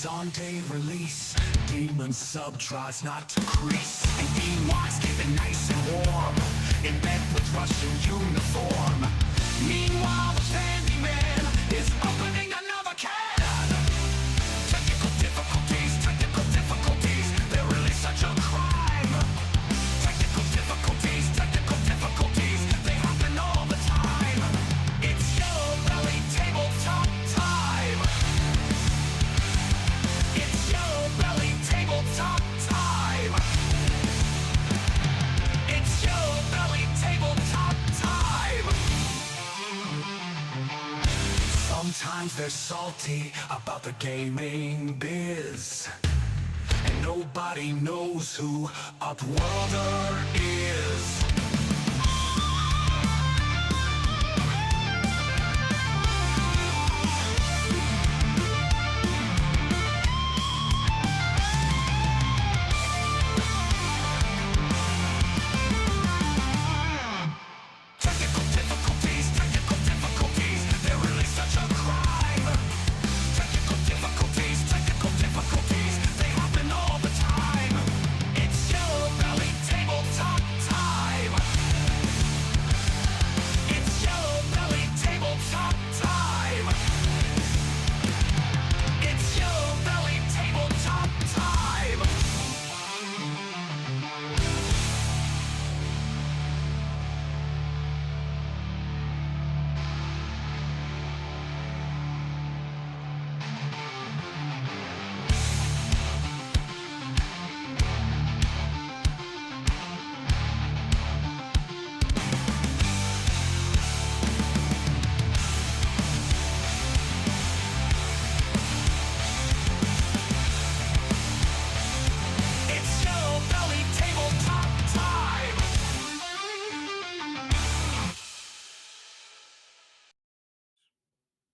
On day release, demon sub tries not to crease, and Beanwise keeping nice and warm in bed with Russian uniform. Meanwhile, the Candyman is opening another can. Technical difficulties, they're really such a crime. Technical difficulties, they happen all the time. It's Yellow Belly Tabletop time. It's Yellowbelly Tabletop time. It's Yellowbelly Tabletop time. Sometimes they're salty about the gaming biz, and nobody knows who Upworlder is.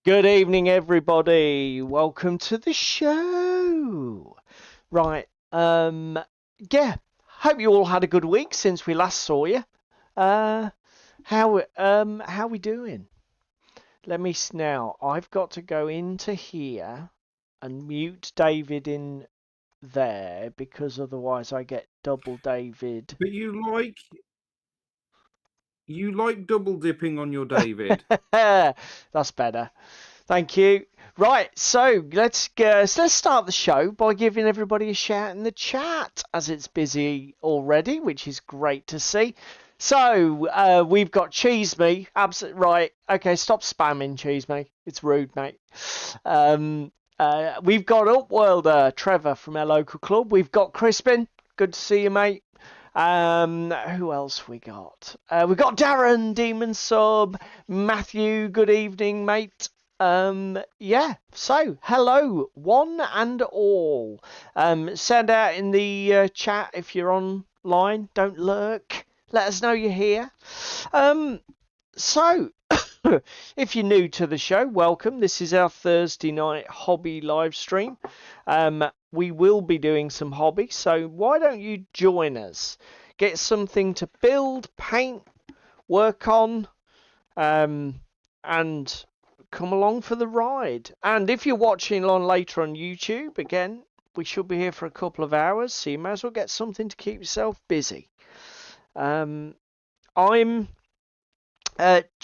Good evening, everybody. Welcome to the show. Right, yeah. Hope you all had a good week since we last saw you. How we doing? Let me now. I've got to go into here and mute David in there because otherwise I get double David. But you like double dipping on your David. That's better. Thank you. Right, so let's start the show by giving everybody a shout in the chat as it's busy already, which is great to see. So we've got Cheese Me, absolutely right. Okay, stop spamming Cheese Me. It's rude, mate. We've got Upworlder, Trevor from our local club. We've got Crispin. Good to see you, mate. Who else we got? We got Darren, Demon Sub, Matthew. Good evening, mate. Yeah. So hello, one and all. Send out in the chat if you're online. Don't lurk. Let us know you're here. So if you're new to the show, welcome. This is our Thursday night hobby live stream. We will be doing some hobby, so why don't you join us? Get something to build, paint, work on, and come along for the ride. And if you're watching on later on YouTube, again, we should be here for a couple of hours, so you may as well get something to keep yourself busy. Do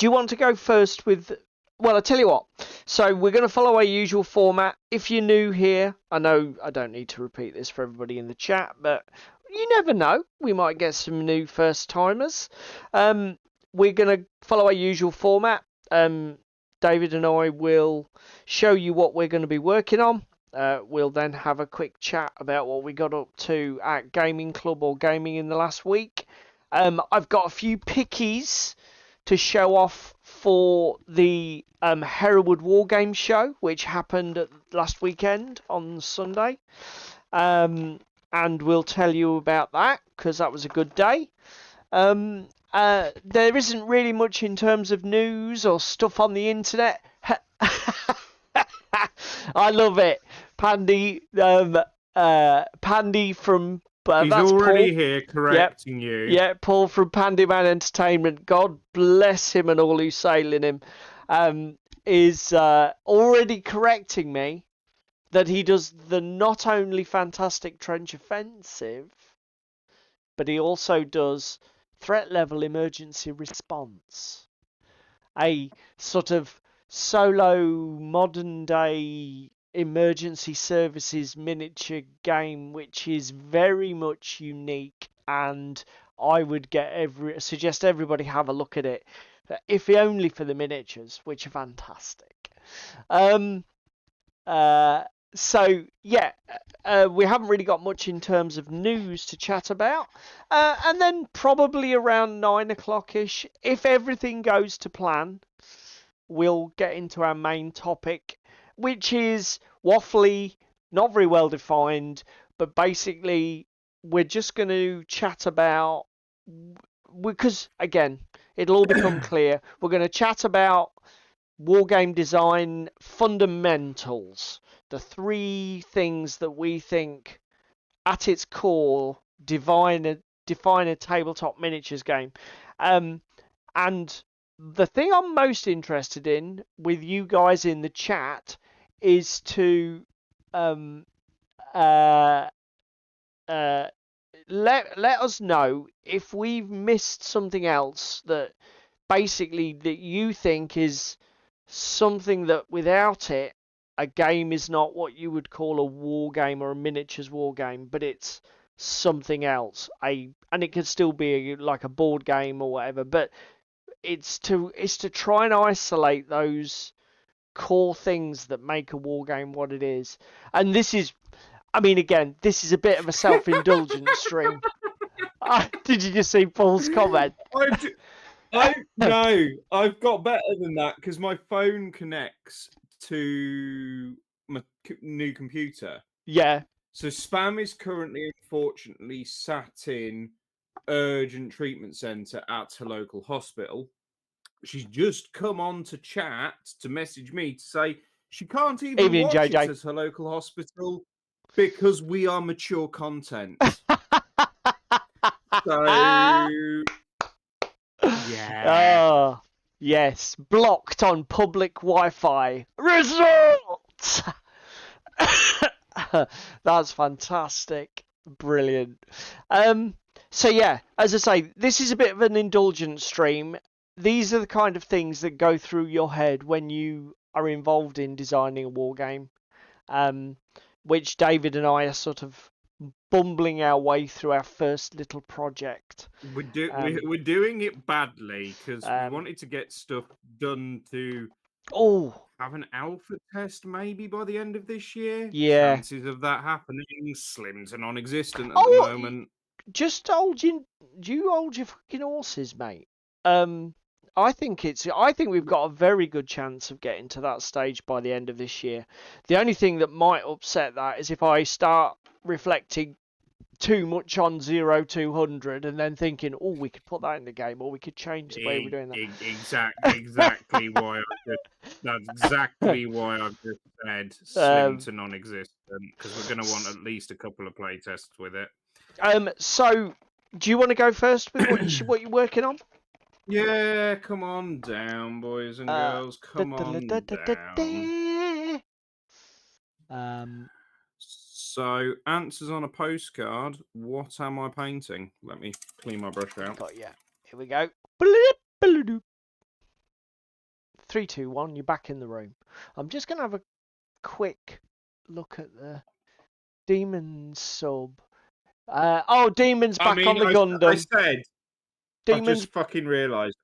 you want to go first with... Well, I'll tell you what. So we're going to follow our usual format. If you're new here, I know I don't need to repeat this for everybody in the chat, but you never know. We might get some new first-timers. We're going to follow our usual format. David and I will show you what we're going to be working on. We'll then have a quick chat about what we got up to at Gaming Club or gaming in the last week. I've got a few pickies to show off for the Hereward Wargame show, which happened last weekend on Sunday. And we'll tell you about that because that was a good day. There isn't really much in terms of news or stuff on the internet. I love it. Pandy from He's that's already Paul. here correcting you. Yeah, Paul from Pandyman Entertainment. God bless him and all who sail in him. Is already correcting me that he does the not only fantastic trench offensive, but he also does threat level emergency response. A sort of solo modern day emergency services miniature game which is very much unique, and I would suggest everybody have a look at it, if only for the miniatures, which are fantastic. So yeah, we haven't really got much in terms of news to chat about, and then probably around 9 o'clock-ish, if everything goes to plan, we'll get into our main topic, which is waffly, not very well defined, but basically we're just going to chat about, because again, it'll all become clear, we're going to chat about wargame design fundamentals, the three things that we think at its core define a tabletop miniatures game. And the thing I'm most interested in with you guys in the chat is to let us know if we've missed something else that basically that you think is something that without it a game is not what you would call a war game or a miniatures war game, but it's something else. And it could still be like a board game or whatever, but it's to try and isolate those core things that make a war game what it is. And this is, I mean, again, this is a bit of a self-indulgent stream. Did you just see Paul's comment? No, I've got better than that because my phone connects to my new computer. Yeah. So Spam is currently, unfortunately, sat in urgent treatment centre at her local hospital. She's just come on to chat to message me to say she can't even watch it at her local hospital because we are mature content. So yeah. Oh, yes. Blocked on public Wi-Fi. Results! That's fantastic. Brilliant. So yeah, as I say, this is a bit of an indulgent stream. These are the kind of things that go through your head when you are involved in designing a war game, which David and I are sort of bumbling our way through our first little project. We're doing it badly because we wanted to get stuff done to have an alpha test maybe by the end of this year. Yeah. Chances of that happening slim to non-existent at the moment. Just do you hold your fucking horses, mate? I think we've got a very good chance of getting to that stage by the end of this year. The only thing that might upset that is if I start reflecting too much on 0-200 and then thinking, oh, we could put that in the game, or we could change the way we're doing that. Exactly why that's exactly why I've just said slim to non-existent, because we're going to want at least a couple of play tests with it. So do you want to go first with what you're working on? Yeah, come on down, boys and girls. Come on down. So, answers on a postcard. What am I painting? Let me clean my brush out. Got ya. Here we go. 3, 2, 1. You're back in the room. I'm just going to have a quick look at the Demon sub. Demon's back on the Gundam. I just fucking realised.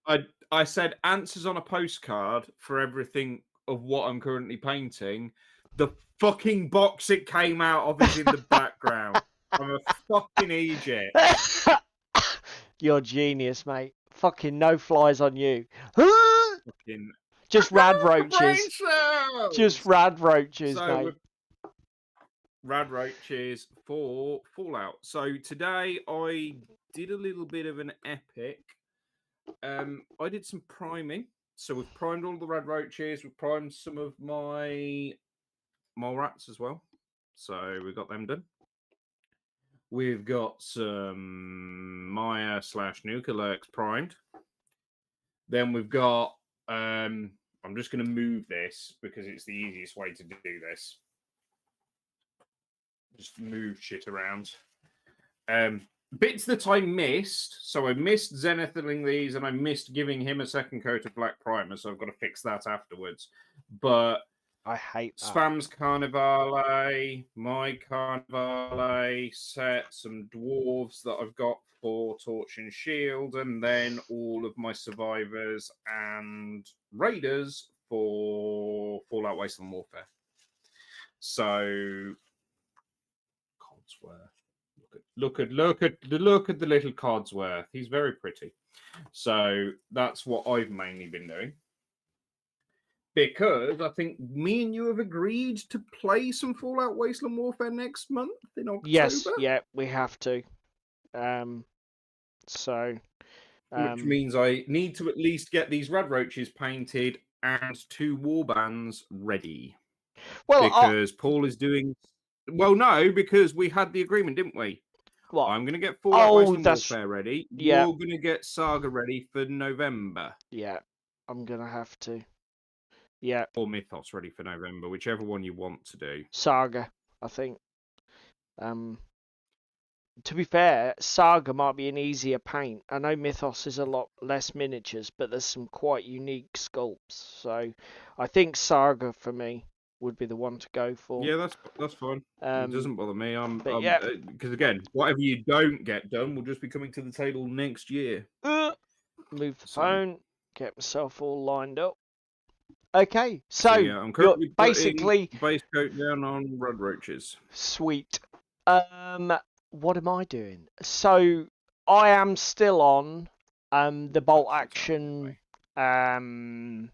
I said answers on a postcard for everything of what I'm currently painting. The fucking box it came out of is in the background. I'm a fucking idiot. You're genius, mate. Fucking no flies on you. Fucking Just rad brain roaches. Just cells! rad roaches, So mate. with rad roaches for Fallout. So today I did a little bit of an epic. I did some priming. So we've primed all the rad roaches. We've primed some of my mole rats as well. So we got them done. We've got some Maya / Nuka Lurks primed. Then we've got I'm just going to move this because it's the easiest way to do this. Just move shit around. Bits that I missed. So I missed zenithing these and I missed giving him a second coat of black primer. So I've got to fix that afterwards. But I hate that. Spam's Carnivale, my Carnivale set, some dwarves that I've got for Torch and Shield, and then all of my survivors and raiders for Fallout Wasteland Warfare. So Codsworth. Look at the little Codsworth. He's very pretty. So that's what I've mainly been doing. Because I think me and you have agreed to play some Fallout Wasteland Warfare next month in October. Yes, yeah, we have to. Which means I need to at least get these rad roaches painted and 2 warbands ready. Well, because Paul is doing. Well, no, because we had the agreement, didn't we? what? I'm going to get Fallout Wasteland that's Warfare ready. yeah. You're going to get Saga ready for November. Yeah, I'm gonna have to. Yeah. Or Mythos ready for November, whichever one you want to do. Saga, I think. To be fair, Saga might be an easier paint. I know Mythos is a lot less miniatures, but there's some quite unique sculpts. So I think Saga for me would be the one to go for. Yeah, that's fine. It doesn't bother me. Yeah. Because again, whatever you don't get done will just be coming to the table next year. Move the phone, get myself all lined up. Okay, so yeah, I'm currently basically base coat down on rad roaches. Sweet. What am I doing? So I am still on the bolt action. Hello,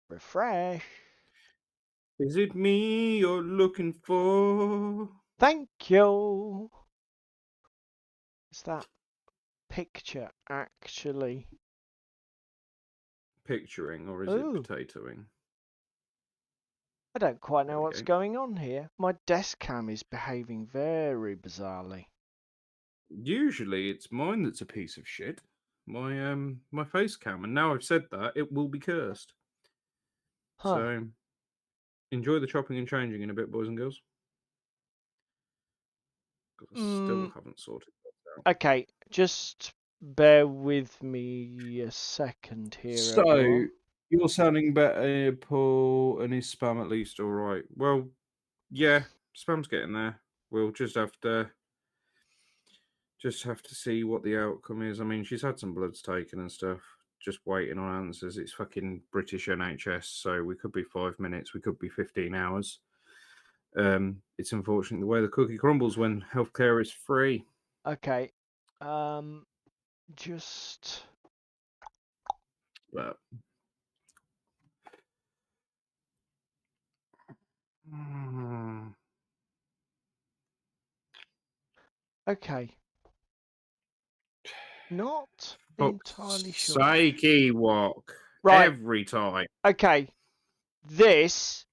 refresh. Is it me you're looking for? Thank you. Is that picture actually Picturing, or is Ooh. it potatoing? I don't quite know what's going on here. My desk cam is behaving very bizarrely. Usually it's mine that's a piece of shit. My face cam, and now I've said that, it will be cursed. Huh. So enjoy the chopping and changing in a bit, boys and girls. I still haven't sorted that out. Okay, just bear with me a second here. So everyone. you're sounding better, Paul, and is Spam at least all right? Well, yeah, Spam's getting there. We'll just have to see what the outcome is. I mean, she's had some bloods taken and stuff. Just waiting on answers. It's fucking British NHS, so we could be 5 minutes, we could be 15 hours. It's unfortunate the way the cookie crumbles when healthcare is free. Okay. Just. But. Okay. Not entirely sure. Psyche walk. Right. Every time. Okay. This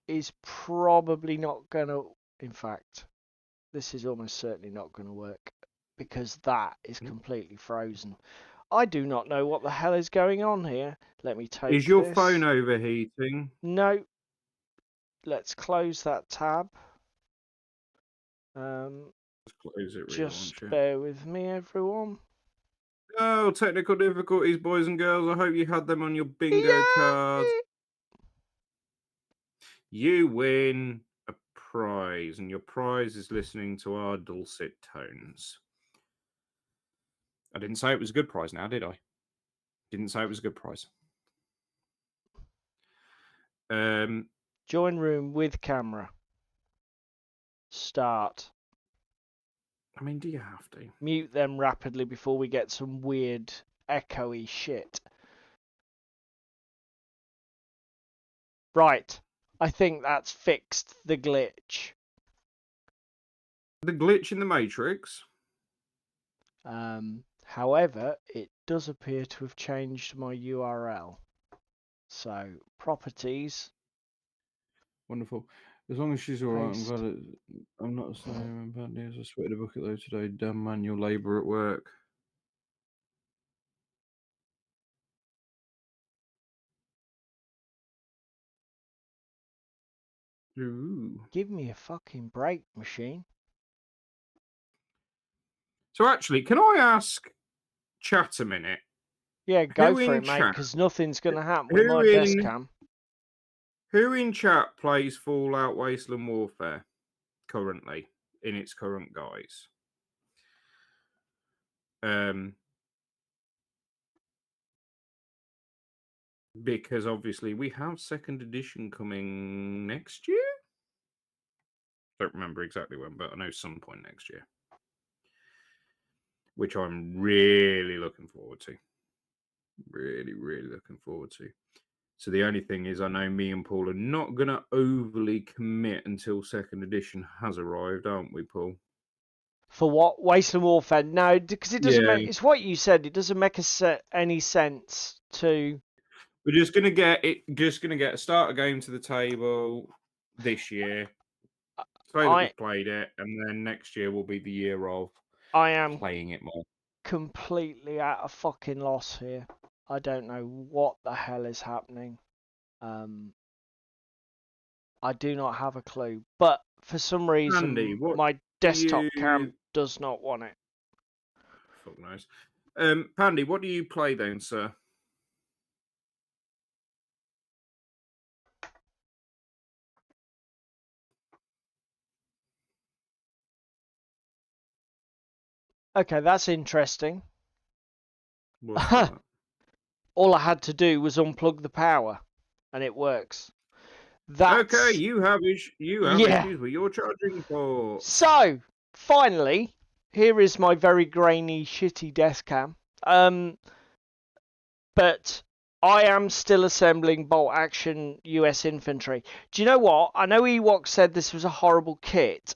is probably not going to. In fact, this is almost certainly not going to work because that is completely frozen. I do not know what the hell is going on here. Let me take Is your this. phone overheating? No. Let's close that tab. Close it, just bear with me, everyone. Oh, technical difficulties, boys and girls. I hope you had them on your bingo card. You win a prize, and your prize is listening to our dulcet tones. I didn't say it was a good prize now, did I? Didn't say it was a good prize. Join room with camera. Start. I mean, do you have to? Mute them rapidly before we get some weird echoey shit. Right. I think that's fixed the glitch. The glitch in the Matrix? However, it does appear to have changed my URL. So, properties. Wonderful. As long as she's all right, I'm Paste. glad I'm not saying bad news. I sweated a bucket though today. Damn manual labour at work. Ooh. Give me a fucking break, machine. So actually, can I ask chat a minute? Yeah, go Who for in it, mate, chat? because nothing's going to happen with Who my desk cam. Who in chat plays Fallout Wasteland Warfare currently in its current guise? Because obviously we have second edition coming next year. Don't remember exactly when, but I know some point next year, which I'm really looking forward to. Really, really looking forward to. So the only thing is, I know me and Paul are not going to overly commit until second edition has arrived, aren't we, Paul? For what? Wasteland Warfare? No, because it doesn't make... It's what you said. It doesn't make any sense to... We're just going to get a starter game to the table this year. Say that we've played it, and then next year will be the year of playing it more. Completely at a fucking loss here. I don't know what the hell is happening. I do not have a clue. But for some reason, Andy, my desktop cam does not want it. Fuck knows. Pandy, what do you play then, sir? Okay, that's interesting. What's that? All I had to do was unplug the power, and it works. Okay, you have issues with your charging port. So, finally, here is my very grainy, shitty desk cam. But I am still assembling bolt action US infantry. Do you know what? I know Ewok said this was a horrible kit,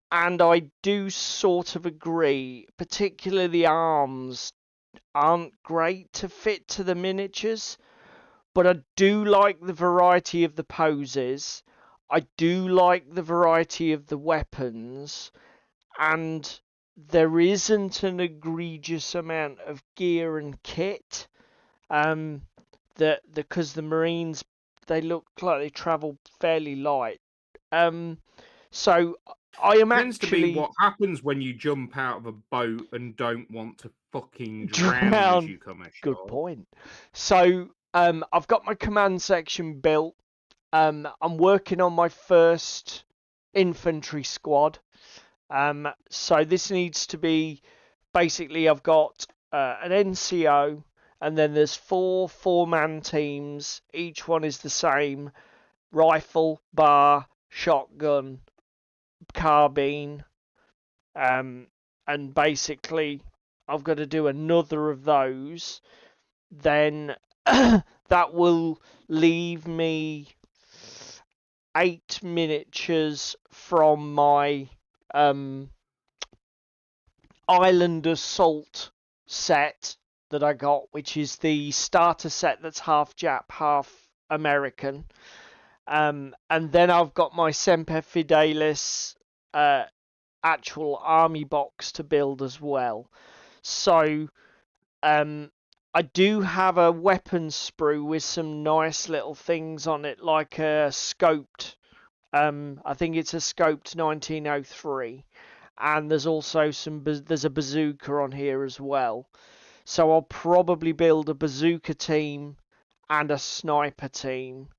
and I do sort of agree. Particularly the arms aren't great to fit to the miniatures, but I do like the variety of the poses. I do like the variety of the weapons, and there isn't an egregious amount of gear and kit. Because the Marines, they look like they travel fairly light. So I am Tends actually to be what happens when you jump out of a boat and don't want to fucking drown as you come ashore. Good point. So I've got my command section built. I'm working on my first infantry squad. So this needs to be basically I've got an NCO, and then there's four-man teams. Each one is the same: rifle, bar, shotgun, carbine, and basically I've got to do another of those. Then that will leave me 8 miniatures from my Island Assault set that I got, which is the starter set that's half Jap, half American. And then I've got my Semper Fidelis actual army box to build as well. So I do have a weapon sprue with some nice little things on it, like a scoped. I think it's a scoped 1903. And there's also there's a bazooka on here as well. So I'll probably build a bazooka team and a sniper team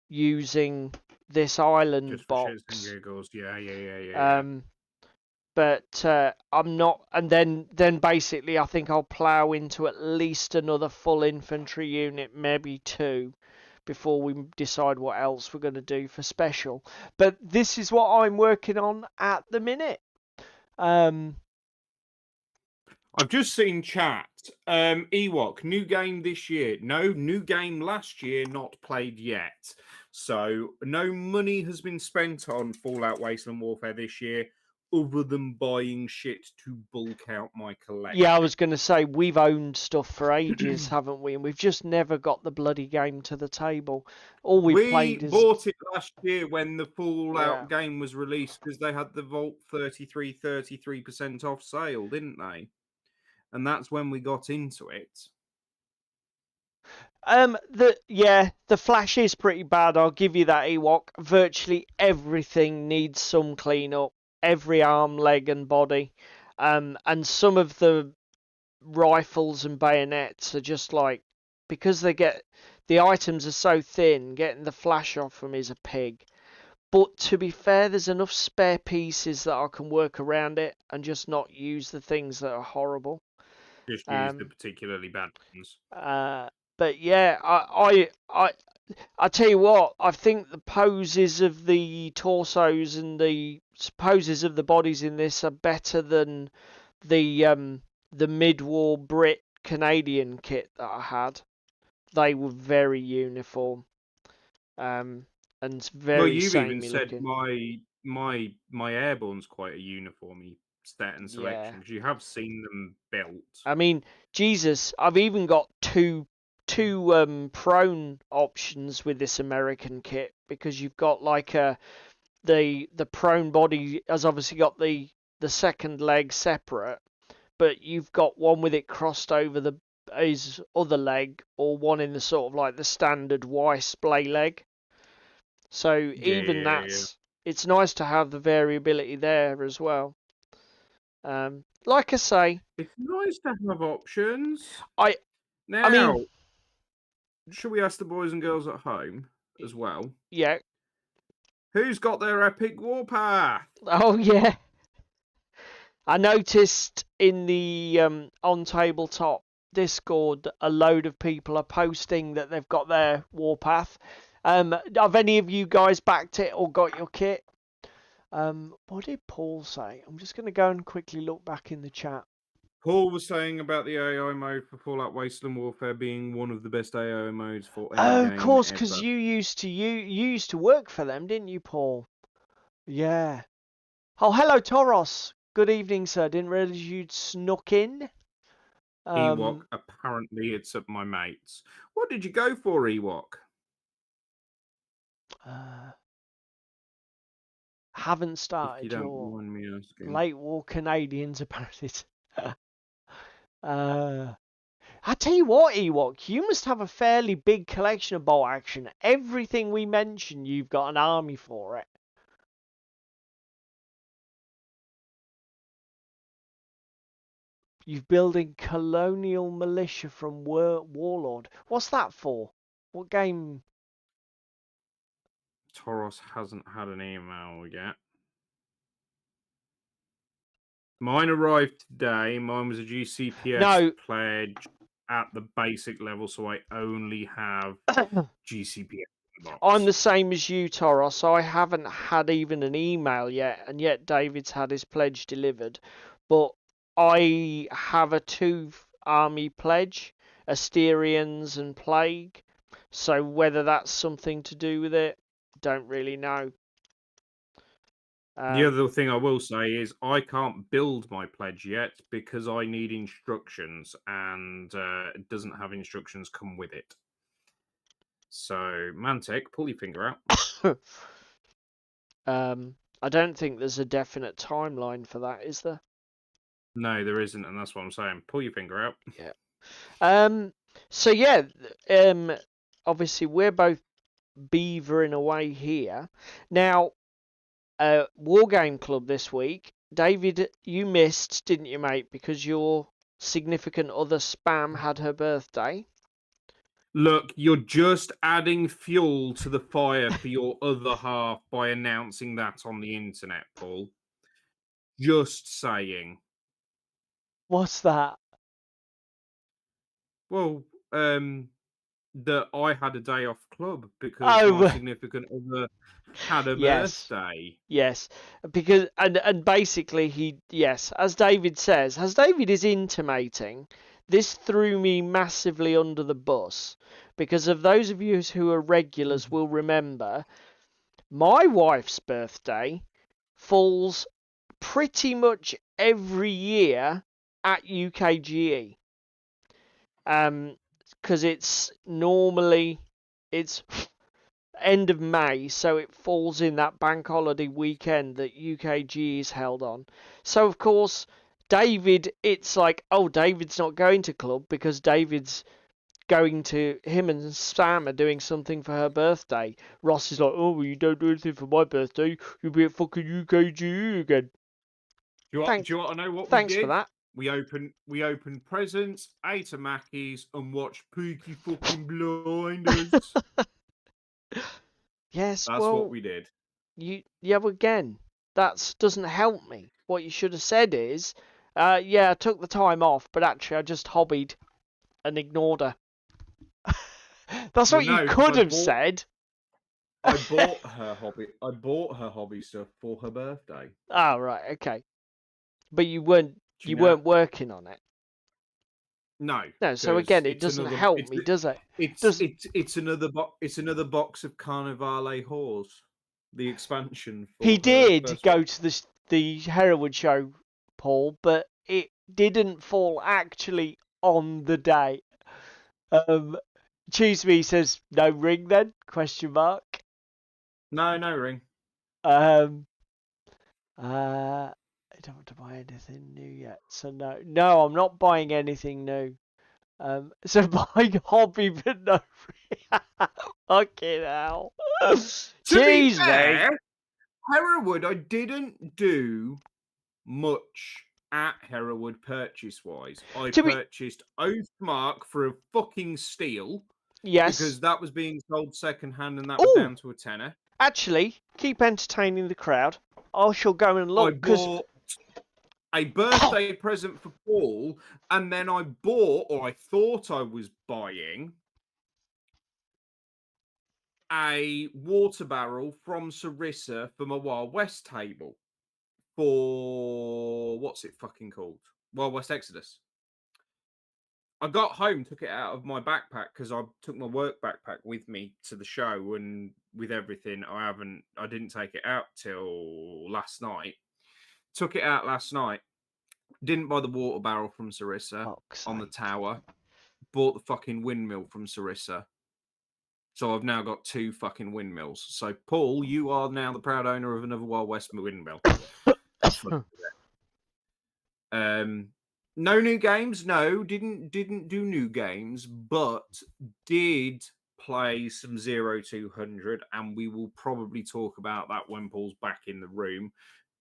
using this island just box. For shits and giggles. Yeah. but I'm not. And then basically, I think I'll plough into at least another full infantry unit, maybe two, before we decide what else we're going to do for special. But this is what I'm working on at the minute. I've just seen chat. Ewok, new game this year. No, new game last year, not played yet. So no money has been spent on Fallout Wasteland Warfare this year, other than buying shit to bulk out my collection. Yeah, I was going to say, we've owned stuff for ages, haven't we? And we've just never got the bloody game to the table. All we played is... bought it last year when the Fallout Yeah. game was released, because they had the Vault 33% off sale, didn't they? And that's when we got into it. The flash is pretty bad. I'll give you that, Ewok. Virtually everything needs some cleanup. Every arm, leg, and body. And some of the rifles and bayonets are just like, because the items are so thin, getting the flash off them is a pig. But to be fair, there's enough spare pieces that I can work around it and just not use the things that are horrible. Just use the particularly bad ones. But yeah, I tell you what, I think the poses of the torsos and the poses of the bodies in this are better than the mid-war Brit Canadian kit that I had. They were very uniform, and very well, you've even samey said looking. my airborne's quite a uniformy set and selection, because you have seen them built. I mean, Jesus, I've even got two prone options with this American kit, because you've got like the prone body has obviously got the second leg separate, but you've got one with it crossed over his other leg, or one in the sort of like the standard Y splay leg. So even that's it's nice to have the variability there as well. Like I say, it's nice to have options. I mean, should we ask the boys and girls at home as well? Yeah. Who's got their epic warpath? Oh yeah. I noticed in the on Tabletop Discord, a load of people are posting that they've got their warpath. Have any of you guys backed it or got your kit? What did Paul say? I'm just going to go and quickly look back in the chat. Paul was saying about the AI mode for Fallout Wasteland Warfare being one of the best AI modes for any game of course, because ever. you used to work for them, didn't you, Paul? Yeah. Oh, hello, Toros. Good evening, sir. Didn't realise you'd snuck in. Ewok, apparently it's at my mate's. What did you go for, Ewok? Haven't started if you don't mind me asking. Late War Canadians apparently. I tell you what, Ewok, you must have a fairly big collection of bolt action. Everything we mention, you've got an army for it. You're building colonial militia from Warlord. What's that for? What game? Toros hasn't had an email yet. Mine arrived today. Mine was a GCPS pledge at the basic level, so I only have GCPS. I'm the same as you, Toros. I haven't had even an email yet, and yet David's had his pledge delivered. But I have a 2 army pledge, Asterians and Plague. So whether that's something to do with it, don't really know. The other thing I will say is I can't build my pledge yet because I need instructions, and it doesn't have instructions come with it. So, Mantek, pull your finger out. I don't think there's a definite timeline for that, is there? No, there isn't, and that's what I'm saying. Pull your finger out. Yeah. So yeah, obviously we're both beavering away here. Now, Wargame Club this week. David, you missed, didn't you, mate? Because your significant other Spam had her birthday. Look, you're just adding fuel to the fire for your other half by announcing that on the internet, Paul. Just saying. What's that? Well, that I had a day off club because Oh, my significant other had a yes. birthday. Yes, because and basically as David says, as David is intimating, this threw me massively under the bus because of those of you who are regulars will remember my wife's birthday falls pretty much every year at UKGE. Because it's normally it's end of May, so it falls in that bank holiday weekend that UKG is held on. So of course, David, it's like, oh, David's not going to club because David's going to him and Sam are doing something for her birthday. Ross is like, oh, well, you don't do anything for my birthday, you'll be at fucking UKG again. Do you want to know what we Thanks for did? that. We opened presents, ate a Mackey's, and watched Peaky fucking Blinders. Yes, That's well, what we did. well, again, that doesn't help me. What you should have said is, yeah, I took the time off, but actually I just hobbied and ignored her. That's Well, what you no, 'cause could have said. I bought her hobby stuff for her birthday. Oh, right, okay. But you weren't She now working on it. No, No, so again, it it's doesn't another help me, does it? it's another box of Carnivale Whores, the expansion He for her did first go one. to the Hereward show, Paul, but it didn't fall actually on the day. Choose me says no ring then? Question mark. No ring. I don't want to buy anything new yet, so no, I'm not buying anything new. So buying hobby, but no ring. Fucking hell. To be Cheese me. fair, Hereward, I didn't do much at Hereward purchase-wise. I To be purchased Oathmark for a fucking steal yes. because that was being sold second-hand and that was Oh, down to a tenner. actually, keep entertaining the crowd. I shall go and I look because bought a birthday present for Paul, and then I bought, or I thought I was buying, a water barrel from Sarissa for my Wild West table for what's it fucking called? Wild West Exodus. I got home, took it out of my backpack because I took my work backpack with me to the show, and with everything, I didn't take it out till last night. Took it out last night. Didn't buy the water barrel from Sarissa on the tower. Bought the fucking windmill from Sarissa. So I've now got 2 fucking windmills. So Paul, you are now the proud owner of another Wild West windmill. Have fun. No new games. No, didn't do new games, but did play some 0-200, and we will probably talk about that when Paul's back in the room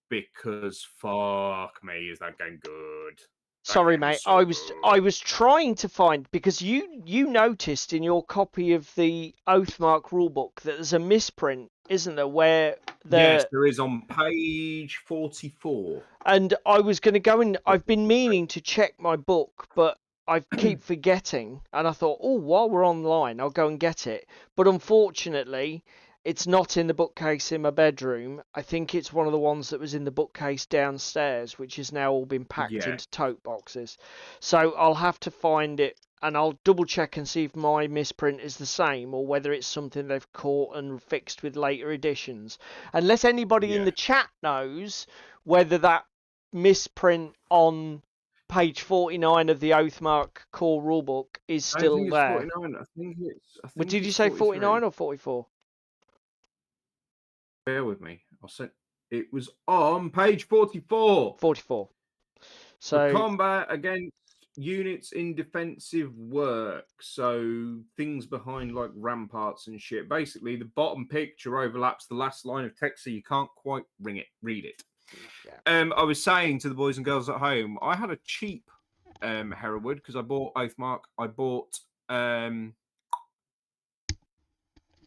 because fuck me, is that game good? sorry, mate. So I was trying to find because you noticed in your copy of the Oathmark rulebook that there's a misprint, isn't there? Where yes, there is on page 44. And I was going to go and I've been meaning to check my book, but I keep forgetting. And I thought, oh, while we're online, I'll go and get it. But unfortunately, it's not in the bookcase in my bedroom. I think it's one of the ones that was in the bookcase downstairs, which has now all been packed into tote boxes. So I'll have to find it and I'll double check and see if my misprint is the same or whether it's something they've caught and fixed with later editions. Unless anybody in the chat knows whether that misprint on page 49 of the Oathmark core rulebook is still I think there. it's 49. I think But did you it's say 43. 49 or 44? Bear with me. I'll say it was on page 44. 44. For So combat against units in defensive work. So things behind like ramparts and shit. Basically, the bottom picture overlaps the last line of text, so you can't quite read it. yeah. I was saying to the boys and girls at home, I had a cheap Hereward because I bought Oathmark. I bought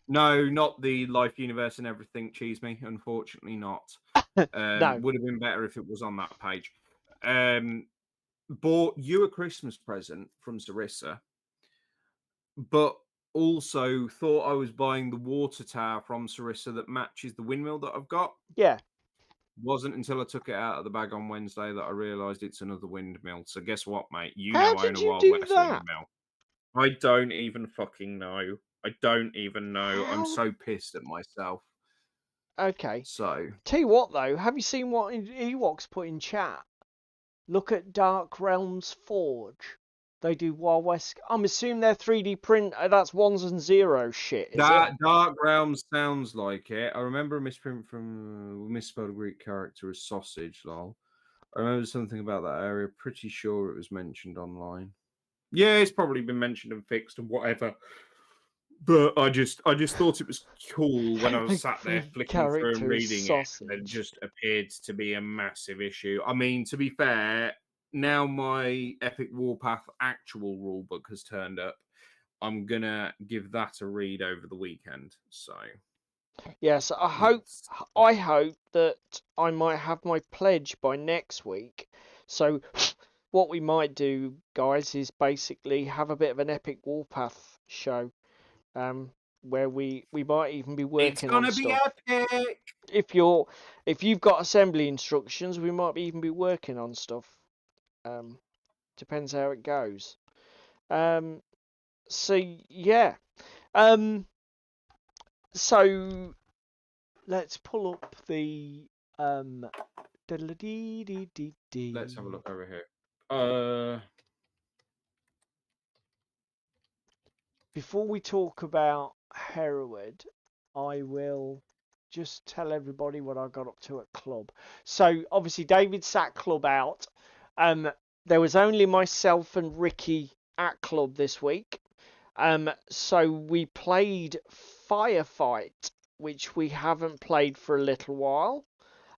no, not the Life Universe and everything. Cheese me, unfortunately not. No. Would have been better if it was on that page. Bought you a Christmas present from Sarissa, but also thought I was buying the water tower from Sarissa that matches the windmill that I've got. Yeah. Wasn't until I took it out of the bag on Wednesday that I realised it's another windmill. So guess what, mate? You How now own did a you Wild do West that? windmill. I don't even fucking know. I don't even know. I'm How? so pissed at myself. Okay. So Tell you what, though, have you seen what Ewoks put in chat? Look at Dark Realms Forge. They do Wild West. I'm assuming they're 3D print. That's ones and zeros shit, is that it? Dark Realms sounds like it. I remember a misprint from misspelled Greek character as sausage, lol. I remember something about that area. Pretty sure it was mentioned online. Yeah, it's probably been mentioned and fixed and whatever. But I just thought it was cool when I was sat there Greek flicking through and character is reading it. And it sausage. just appeared to be a massive issue. I mean, to be fair, now my Epic Warpath actual rulebook has turned up. I'm gonna give that a read over the weekend. So Yes, I hope that I might have my pledge by next week. So what we might do, guys, is basically have a bit of an Epic Warpath show. Where we might even be it's working on gonna be stuff. epic. If you've got assembly instructions, we might even be working on stuff. Depends how it goes. So yeah. So let's pull up the Let's have a look over here. Before we talk about Hereward, I will just tell everybody what I got up to at club. So obviously David sat club out. There was only myself and Ricky at club this week. So we played Firefight, which we haven't played for a little while.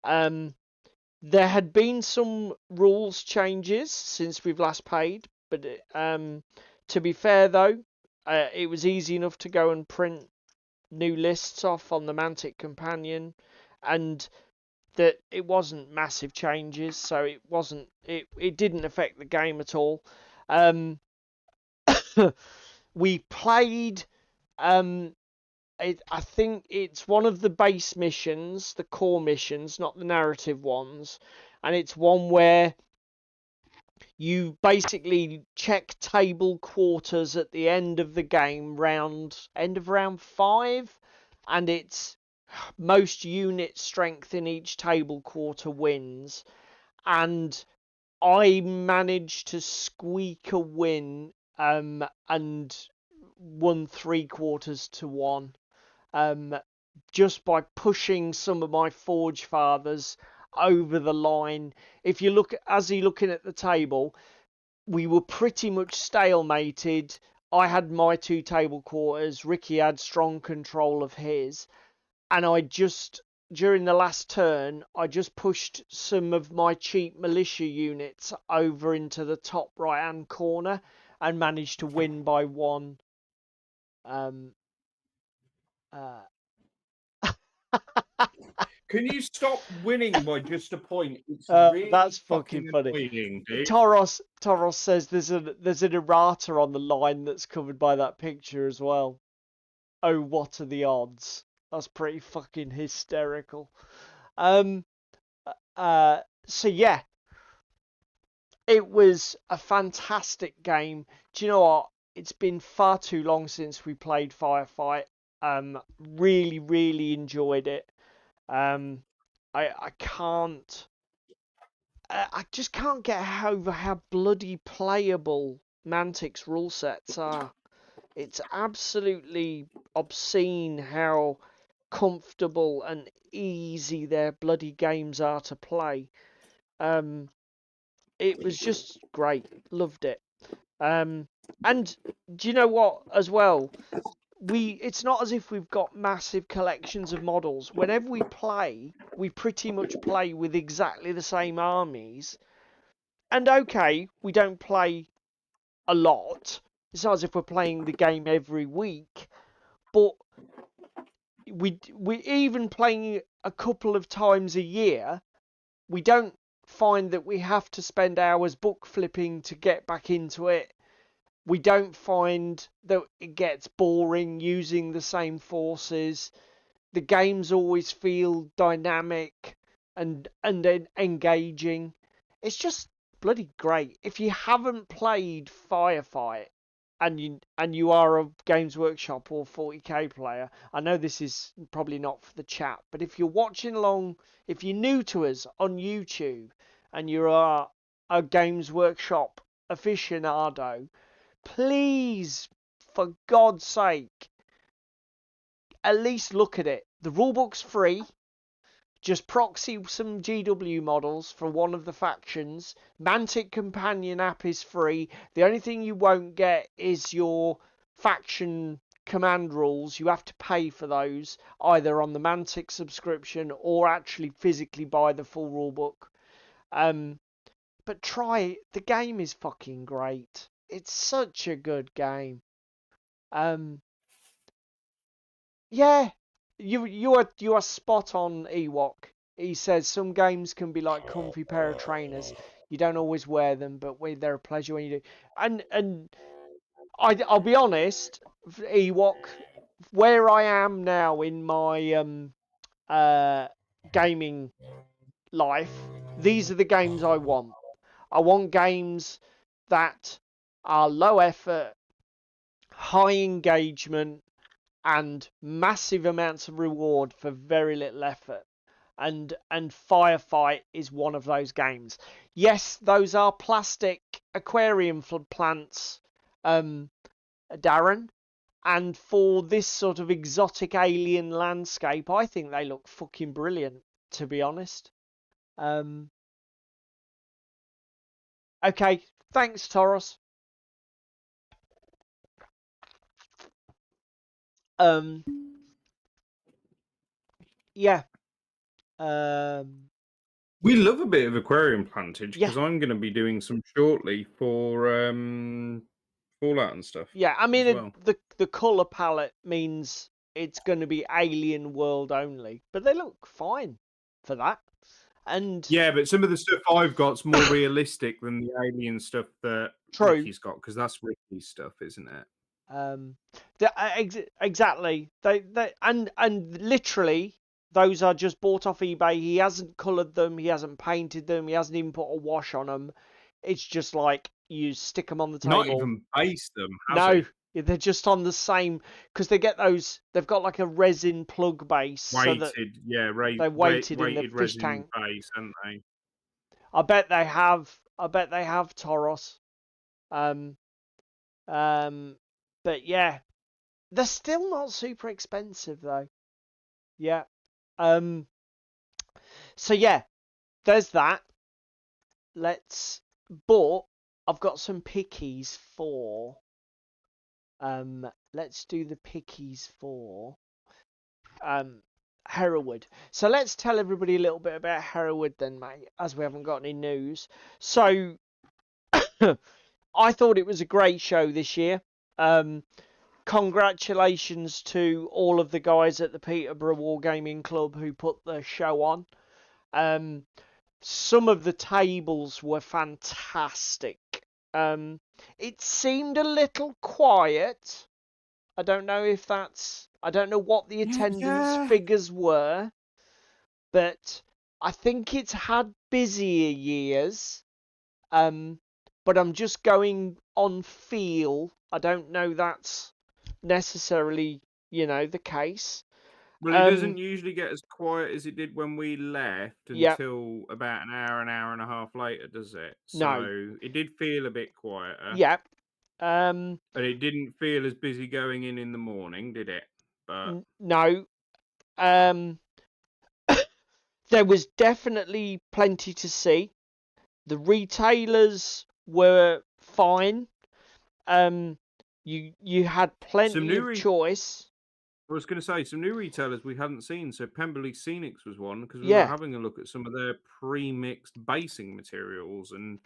There had been some rules changes since we've last played, but to be fair though, it was easy enough to go and print new lists off on the Mantic Companion, and that it wasn't massive changes, so it didn't affect the game at all. We played I think it's one of the base missions, the core missions, not the narrative ones, and it's one where you basically check table quarters at the end of the game, end of round 5, and it's most unit strength in each table quarter wins. And I managed to squeak a win, and won 3/4 to 1. Just by pushing some of my Forge Fathers over the line. If you look as you're looking at the table, we were pretty much stalemated. I had my 2 table quarters, Ricky had strong control of his, and during the last turn, I just pushed some of my cheap militia units over into the top right hand corner and managed to win by 1. Uh, Can you stop winning by just a point? It's really that's fucking fucking funny. annoying, dude. Toros says there's an errata on the line that's covered by that picture as well. Oh, what are the odds? That's pretty fucking hysterical. So yeah, it was a fantastic game. Do you know what? It's been far too long since we played Firefight. Really, really enjoyed it. I can't. I just can't get over how bloody playable Mantic's rule sets are. It's absolutely obscene how comfortable and easy their bloody games are to play. It was just great. Loved it. And do you know what as well? It's not as if we've got massive collections of models. Whenever we play, we pretty much play with exactly the same armies. And okay, we don't play a lot. It's not as if we're playing the game every week. But we even playing a couple of times a year, we don't find that we have to spend hours book flipping to get back into it. We don't find that it gets boring using the same forces. The games always feel dynamic and engaging. It's just bloody great. If you haven't played Firefight and you are a Games Workshop or 40k player, I know this is probably not for the chat, but if you're watching along, if you're new to us on YouTube and you are a Games Workshop aficionado, please, for God's sake, at least look at it. The rulebook's free. Just proxy some GW models for one of the factions. Mantic Companion app is free. The only thing you won't get is your faction command rules. You have to pay for those, either on the Mantic subscription or actually physically buy the full rulebook. But try it. The game is fucking great. It's such a good game. Yeah, you are spot on, Ewok. He says some games can be like comfy pair of trainers. You don't always wear them, but they're a pleasure when you do. And I'll be honest, Ewok, where I am now in my gaming life, these are the games I want. I want games that are low effort, high engagement, and massive amounts of reward for very little effort. And Firefight is one of those games. Yes, those are plastic aquarium plants, Darren. And for this sort of exotic alien landscape, I think they look fucking brilliant, to be honest. Okay, thanks, Toros. Yeah. We love a bit of aquarium plantage Yeah. because I'm going to be doing some shortly for Fallout and stuff. Yeah, I mean, as well. the colour palette means it's going to be alien world only, but they look fine for that. And Yeah, but some of the stuff I've got's more realistic than the alien stuff that true. Ricky's got, because that's Ricky's stuff, isn't it? Exactly. They and literally those are just bought off eBay. He hasn't coloured them. He hasn't painted them. He hasn't even put a wash on them. It's just like you stick them on the table. Not even base them. No, they're just on the same, because they get those. They've got like a resin plug base, Weighted, so that yeah, they're weighted in the fish resin tank. base, haven't they? I bet they have. Toros. But yeah, they're still not super expensive though. Yeah. So yeah, there's that. But I've got some pickies for. Let's do the pickies for. Hereward. So let's tell everybody a little bit about Hereward then, mate, as we haven't got any news. So I thought it was a great show this year. Congratulations to all of the guys at the Peterborough Wargaming Club who put the show on. Some of the tables were fantastic. It seemed a little quiet. I don't know if that's... I don't know what the attendance figures were, but I think it's had busier years. But I'm just going on feel. I don't know that's necessarily, the case. Well, it doesn't usually get as quiet as it did when we left until about an hour and a half later, does it? No. So it did feel a bit quieter. Yeah. But it didn't feel as busy going in the morning, did it? But no. There was definitely plenty to see. The retailers were fine. You had plenty of choice. I was going to say, some new retailers we hadn't seen. So Pemberley Scenics was one, because we were having a look at some of their pre-mixed basing materials and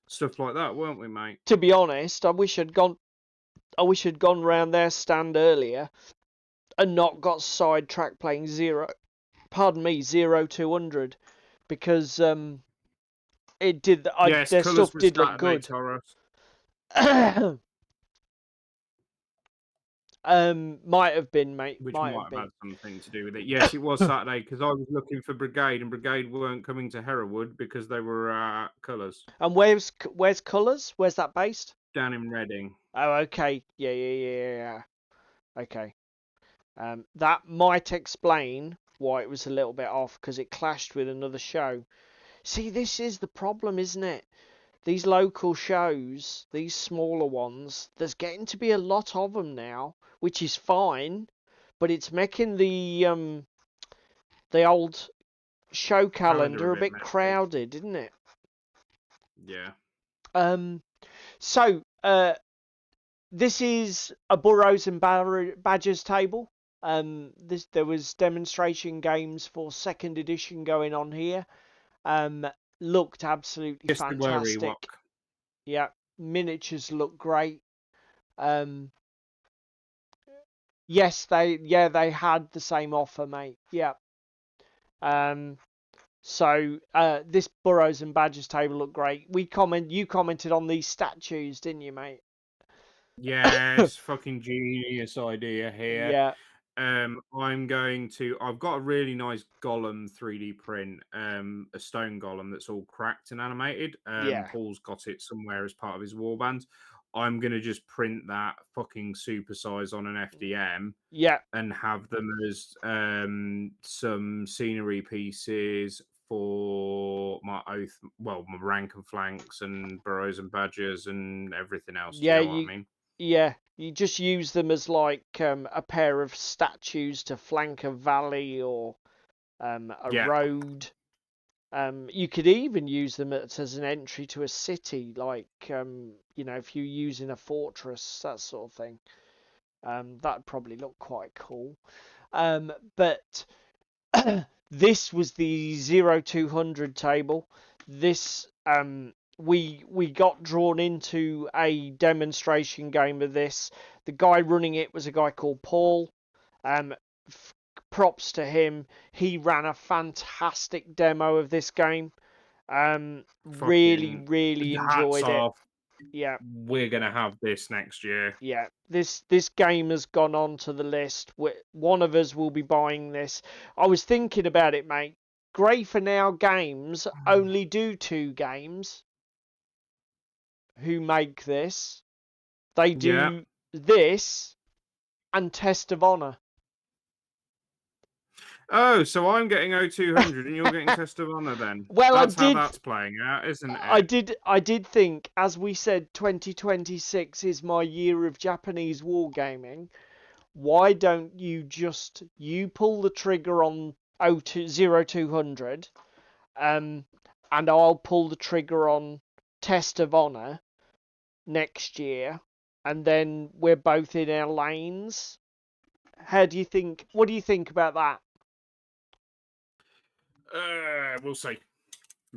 stuff like that, weren't we, mate? To be honest, I wish I'd gone round their stand earlier and not got sidetracked playing 0-200, because it did. Yes, Their colours stuff was did look Saturday, good. Taurus. Might have been, mate. Which Might might have have been. had something to do with it. Yes, it was Saturday because I was looking for Brigade, and Brigade weren't coming to Hereward because they were Colours And where's Colours? Where's that based? down in Reading. Oh, okay. Yeah. Okay. That might explain why it was a little bit off, because it clashed with another show. See, this is the problem, isn't it? These local shows, these smaller ones, there's getting to be a lot of them now, which is fine, but it's making the old show calendar a bit bit messy. crowded, isn't it? Yeah. So this is a Burrows and Badgers table. There was demonstration games for 2nd edition going on here. Looked absolutely Yes, they were fantastic. Ewok. Yeah, miniatures look great. Yes, they had the same offer, mate. Yeah. So this Burrows and Badgers table looked great. You commented on these statues, didn't you, mate? Yes, fucking genius idea here. Yeah. I've got a really nice Golem 3D print, a stone Golem that's all cracked and animated. Yeah. Paul's got it somewhere as part of his warband. I'm gonna just print that fucking supersize on an FDM. Yeah. And have them as some scenery pieces for my my rank and flanks and Burrows and Badgers and everything else. Yeah, Do you know what I mean? Yeah, you just use them as like a pair of statues to flank a valley or a road. You could even use them as an entry to a city, like if you're using a fortress, that sort of thing. That'd probably look quite cool. But this was the 0-200 table. This we got drawn into a demonstration game of this. The guy running it was a guy called Paul. Props to him. He ran a fantastic demo of this game. Really enjoyed it. Yeah, we're gonna have this next year. Yeah, this game has gone on to the list. One of us will be buying this. I was thinking about it, mate. Grey for Now Games only do 2 games. Who make this? They do this and Test of Honor. Oh, so I'm getting 0-200 and you're getting Test of Honor then? Well, that's how that's playing out, isn't it? I did think, as we said, 2026 is my year of Japanese wargaming. Why don't you pull the trigger on 0-200, and I'll pull the trigger on Test of Honor next year, and then we're both in our lanes. What do you think about that? We'll see.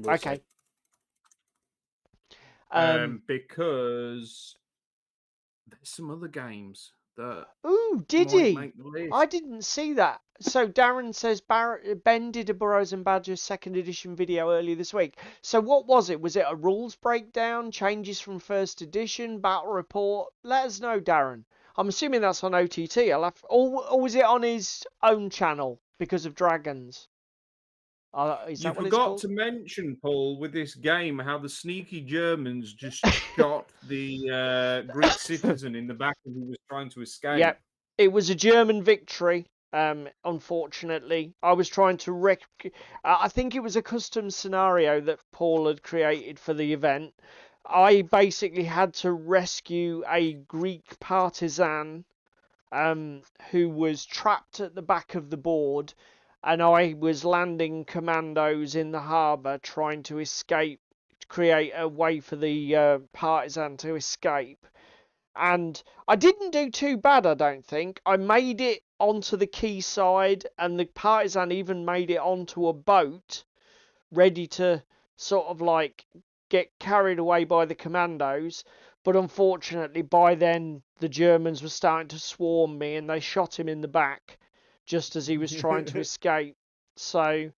Okay. See. Because there's some other games that. Ooh, did he? I didn't see that. So Darren says Ben did a Burrows and Badgers 2nd edition video earlier this week. So what was it? Was it a rules breakdown, changes from 1st edition, battle report? Let us know, Darren. I'm assuming that's on OTT. Or was it on his own channel because of dragons? You forgot to mention, Paul, with this game, how the sneaky Germans just shot the Greek citizen in the back and he was trying to escape. Yeah, it was a German victory. Unfortunately, I was trying to I think it was a custom scenario that Paul had created for the event. I basically had to rescue a Greek partisan who was trapped at the back of the board, and I was landing commandos in the harbour trying to escape, create a way for the partisan to escape. And I didn't do too bad, I don't think. I made it onto the quayside, and the partisan even made it onto a boat, ready to sort of like get carried away by the commandos. But unfortunately, by then, the Germans were starting to swarm me and they shot him in the back just as he was trying to escape. So,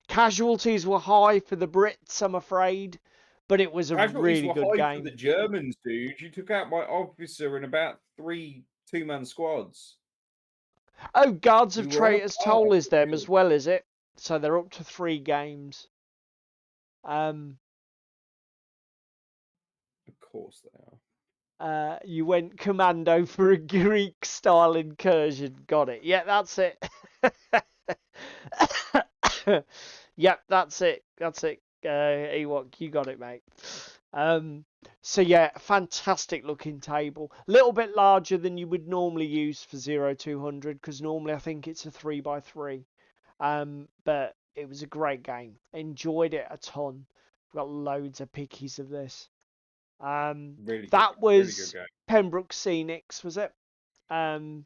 casualties were high for the Brits, I'm afraid, but it was a Casualties really were good high for the game. Germans, dude. You took out my officer in about 3 two-man squads. Oh, Guards We of were on a Traitors' bar Toll is them as field. well, is it? So they're up to 3 games. Of course they are. You went commando for a Greek-style incursion. Got it. Yeah, that's it. Yep, that's it. That's it. Ewok, you got it, mate. So yeah, fantastic looking table. A little bit larger than you would normally use for 0200 because normally I think it's a 3x3. But it was a great game. Enjoyed it a ton. Got loads of pickies of this. Really good, That really good was game. Pembroke Scenics, was it? Some of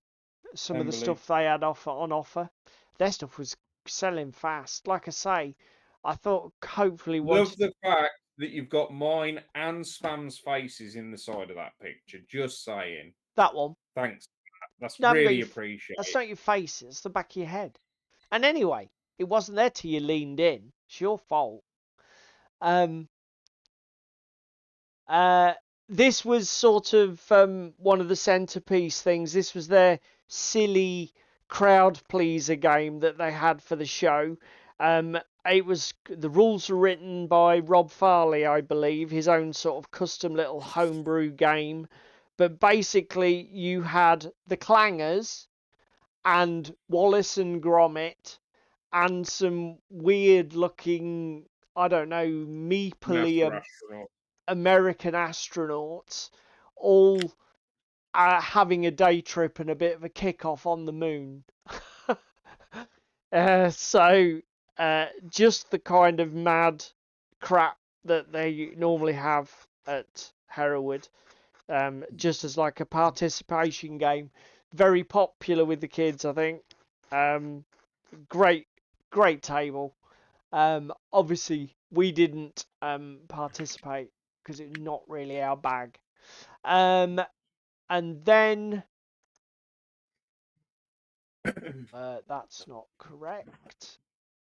the Pemberley. stuff they had on offer. Their stuff was selling fast. Like I say, I thought hopefully Love once the fact that you've got mine and Spam's faces in the side of that picture. Just saying. that one. Thanks. That's No, I haven't got really your, that's appreciated. not your face. It's the back of your head. And anyway, it wasn't there till you leaned in. It's your fault. Um. This was sort of one of the centerpiece things. This was their silly crowd pleaser game that they had for the show. It was the rules were written by Rob Farley, I believe, his own sort of custom little homebrew game. But basically, you had the Clangers and Wallace and Gromit and some weird looking, I don't know, meeply Master astronaut. American astronauts all having a day trip and a bit of a kick-off on the moon. So just the kind of mad crap that they normally have at Hereward, just as like a participation game. Very popular with the kids, I think. Great, great table. Obviously, we didn't participate because it's not really our bag. And then that's not correct.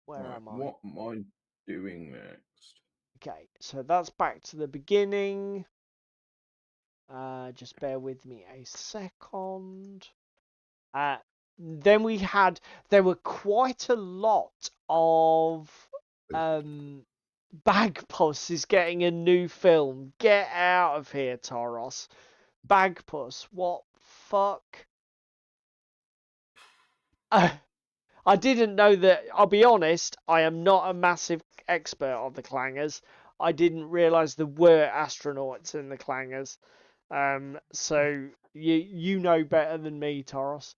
Where Right, am I? what am I doing next? Okay, so that's back to the beginning. Just bear with me a second. Then there were quite a lot of Bagpuss is getting a new film. Get out of here, Taros. Bagpuss, what fuck? I didn't know that. I'll be honest, I am not a massive expert on the Clangers. I didn't realise there were astronauts in the Clangers. So you know better than me, Taros.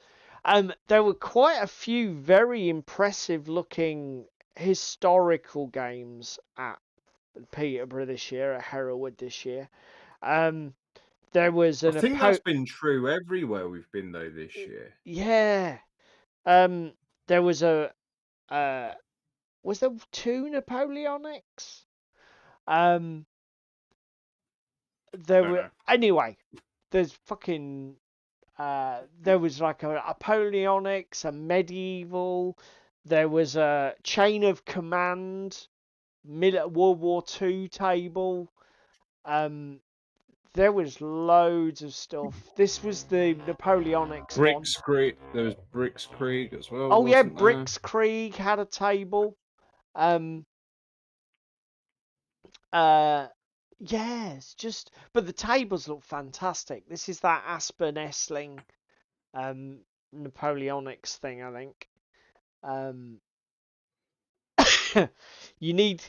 There were quite a few very impressive looking historical games at Peterborough this year, at Hereward this year. There was I an think that's been true everywhere we've been though this year. yeah. There was was there 2 Napoleonics? There Don't were know. anyway. There's fucking there was like a Napoleonics, a medieval. There was a Chain of Command, World War II table. There was loads of stuff. This was the Napoleonics one. Bricks Creek. There was Bricks Creek as well. Oh yeah, wasn't there? Bricks Krieg had a table. Yes, but the tables look fantastic. This is that Aspen Essling Napoleonics thing, I think. You need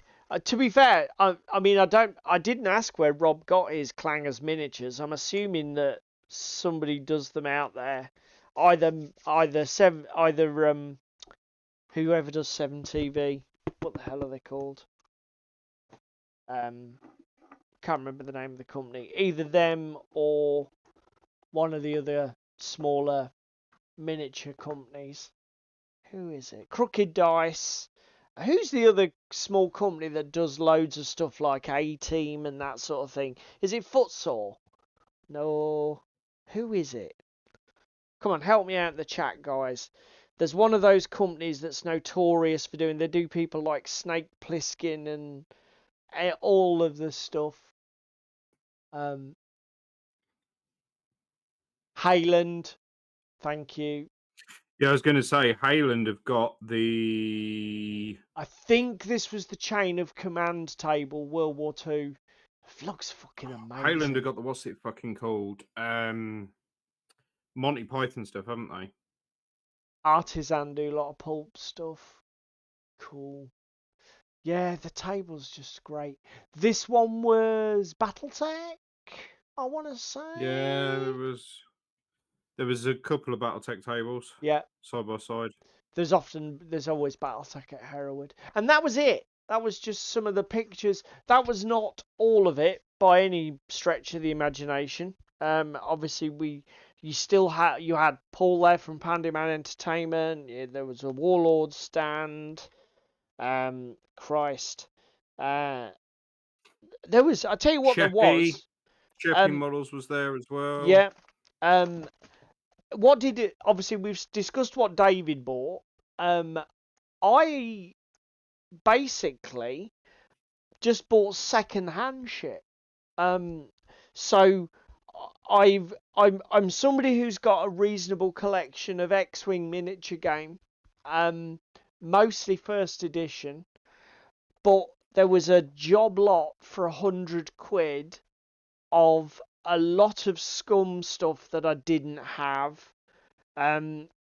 to be fair, I mean I didn't ask where Rob got his Clangers miniatures. I'm assuming that somebody does them out there. Either whoever does 7TV. What the hell are they called? Can't remember the name of the company. Either them or one of the other smaller miniature companies. Who is it? Crooked Dice. Who's the other small company that does loads of stuff like A-Team and that sort of thing? Is it Footsore? No. Who is it? Come on, help me out in the chat, guys. There's one of those companies that's notorious for doing. They do people like Snake Plissken and all of the stuff. Hayland, thank you. Yeah, I was going to say Hayland have got the. I think this was the chain of command table, World War II. It looks fucking amazing. Hayland have got the what's it fucking called? Monty Python stuff, haven't they? Artisan do a lot of pulp stuff. Cool. Yeah, the table's just great. This one was BattleTech, I want to say. Yeah, there was a couple of BattleTech tables. Yeah. Side by side. There's always BattleTech at Hereward. And that was it. That was just some of the pictures. That was not all of it by any stretch of the imagination. Obviously you had Paul there from Pandyman Entertainment. Yeah, there was a Warlord stand. Christ. There was, I tell you what, there was. Sheppy Models was there as well. Yeah. What did it? Obviously, we've discussed what David bought. I basically just bought second-hand shit. So I'm somebody who's got a reasonable collection of X-Wing miniature game. Mostly first edition, but there was a job lot for £100 of a lot of scum stuff that I didn't have, and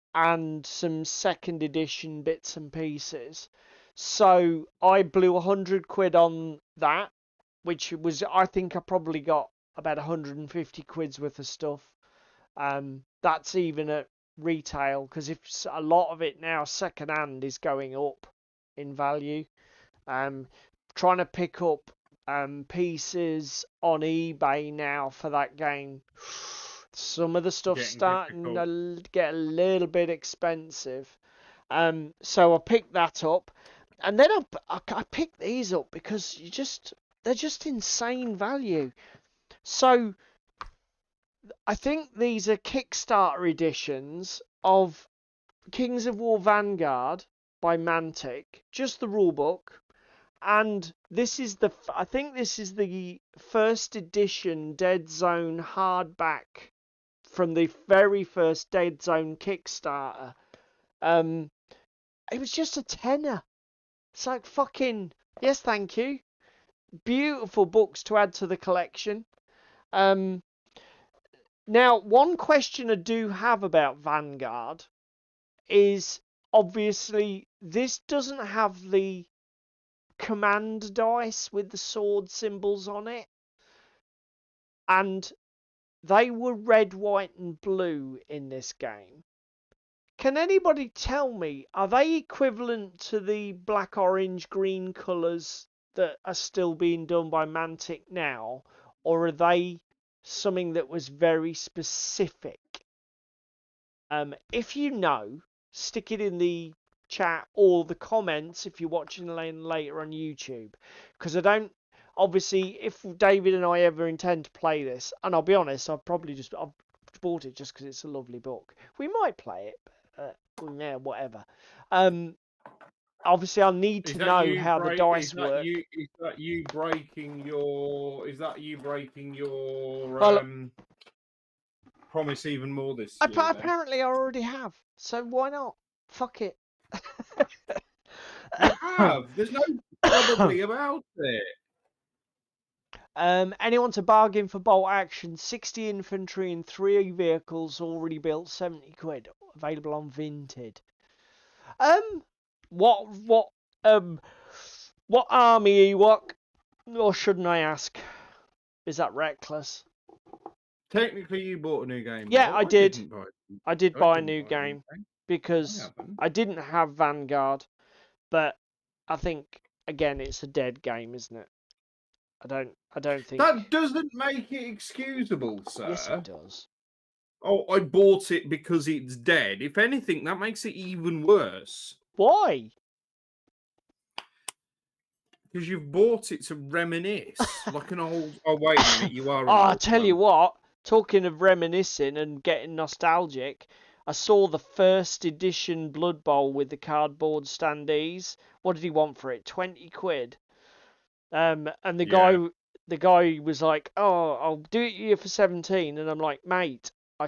some second edition bits and pieces. So I blew £100 on that, which was, I think I probably got about £150 worth of stuff. That's even at retail, because if a lot of it now second hand is going up in value. Trying to pick up pieces on eBay now for that game. Some of the stuff's starting to get a little bit expensive. So I picked that up, and then I picked these up because they're just insane value. So I think these are Kickstarter editions of Kings of War Vanguard by Mantic, just the rulebook. And I think this is the first edition Dead Zone hardback from the very first Dead Zone Kickstarter. It was just a tenner. It's like fucking, yes, thank you. Beautiful books to add to the collection. Now, one question I do have about Vanguard is, obviously, this doesn't have the command dice with the sword symbols on it. And they were red, white, and blue in this game. Can anybody tell me, are they equivalent to the black, orange, green colours that are still being done by Mantic now? Or are they something that was very specific? If you know, stick it in the chat or the comments if you're watching later on YouTube. Because I don't, obviously, if David and I ever intend to play this, and I'll be honest, I've bought it just because it's a lovely book. We might play it, but yeah, whatever. Obviously, I'll need to know how the dice work. Is that you breaking your promise even more this year? Apparently, I already have. So why not? Fuck it. You have. There's no probably about it. Anyone to bargain for bolt action? 60 infantry and 3 vehicles already built. £70. Available on Vinted. What army Ewok? Or shouldn't I ask? Is that reckless? Technically, you bought a new game. Yeah, I did. I did buy a new game because I didn't have Vanguard, but I think again it's a dead game, isn't it? I don't think that doesn't make it excusable, sir. Yes, it does. Oh, I bought it because it's dead. If anything, that makes it even worse. Why? Because you've bought it to reminisce, like an old. Oh wait a minute, you are. Oh, I tell you what, talking of reminiscing and getting nostalgic, I saw the first edition Blood Bowl with the cardboard standees. What did he want for it? 20 quid. And Yeah. the guy was like, "Oh, I'll do it here for 17." And I'm like, "Mate, I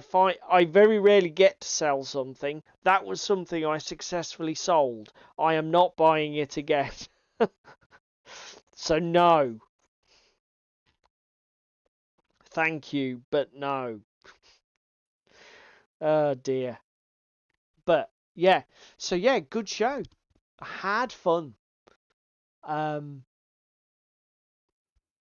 very rarely get to sell something. That was something I successfully sold. I am not buying it again." So no. Thank you, but no. Oh dear. But yeah. So yeah, good show. I had fun.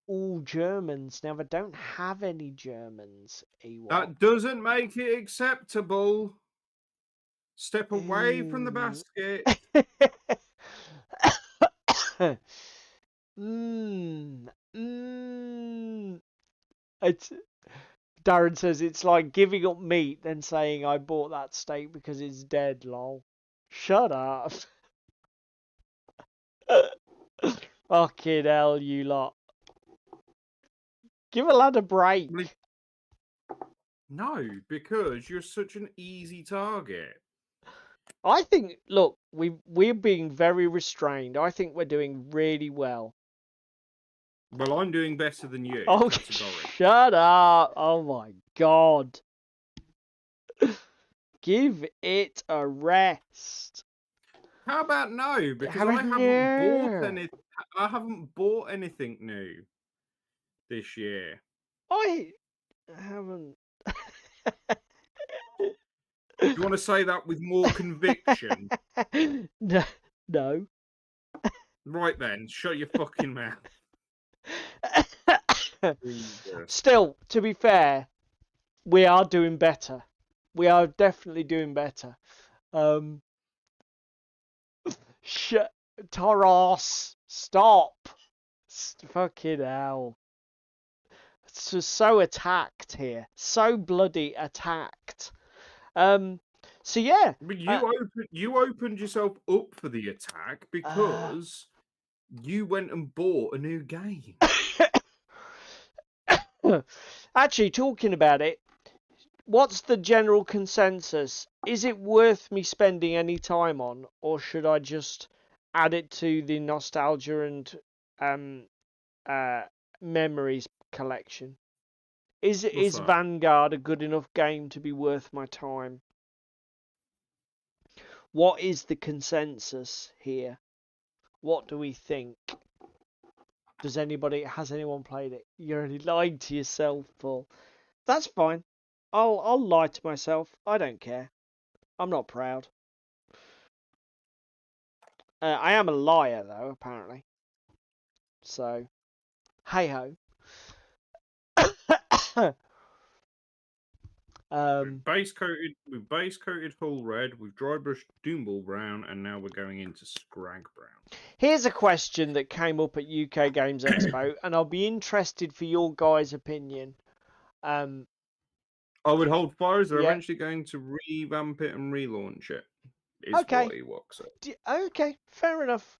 All Germans. Now I don't have any Germans, Ewok. That doesn't make it acceptable. Step away from the basket. It's Darren says it's like giving up meat then saying I bought that steak because it's dead, lol. Shut up. Fucking hell, you lot. Give a lad a break. No, because you're such an easy target. I think, look, we're being very restrained. I think we're doing really well. Well, I'm doing better than you. Oh, shut up. Oh my god. Give it a rest. How about no? Because I haven't bought anything new this year. I haven't. Do you want to say that with more conviction? No. Right then, shut your fucking mouth. Still, to be fair, we are doing better. We are definitely doing better. Taras, stop. Fucking hell. It's just so attacked here. So bloody attacked. So yeah. But you opened yourself up for the attack because you went and bought a new game. Actually, talking about it, what's the general consensus? Is it worth me spending any time on, or should I just add it to the nostalgia and memories collection? Is Vanguard a good enough game to be worth my time? What is the consensus here? What do we think? Has anyone played it? You're only lying to yourself, Paul. That's fine. I'll lie to myself. I don't care. I'm not proud. I am a liar though, apparently. So, hey ho. We've base coated Hull red, we've dry brushed Doomball brown, and now we're going into Scrag brown. Here's a question that came up at UK Games Expo, and I'll be interested for your guys' opinion. I would hold fire as they're eventually going to revamp it and relaunch it. Okay. What Ewok said. Okay, fair enough.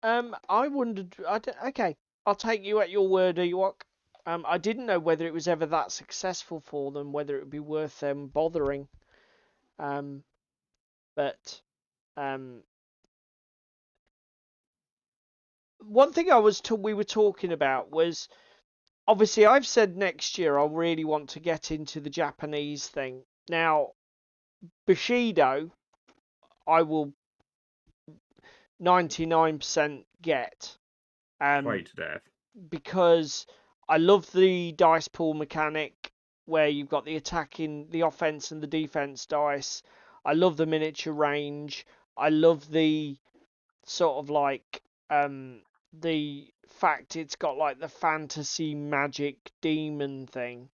I wondered. Okay, I'll take you at your word, Ewok. I didn't know whether it was ever that successful for them, whether it would be worth them bothering. But one thing we were talking about was, obviously I've said next year I really want to get into the Japanese thing. Now, Bushido, I will 99% get. Play to death. Because I love the dice pool mechanic where you've got the offense and the defense dice. I love the miniature range. I love the sort of like the fact it's got like the fantasy magic demon thing.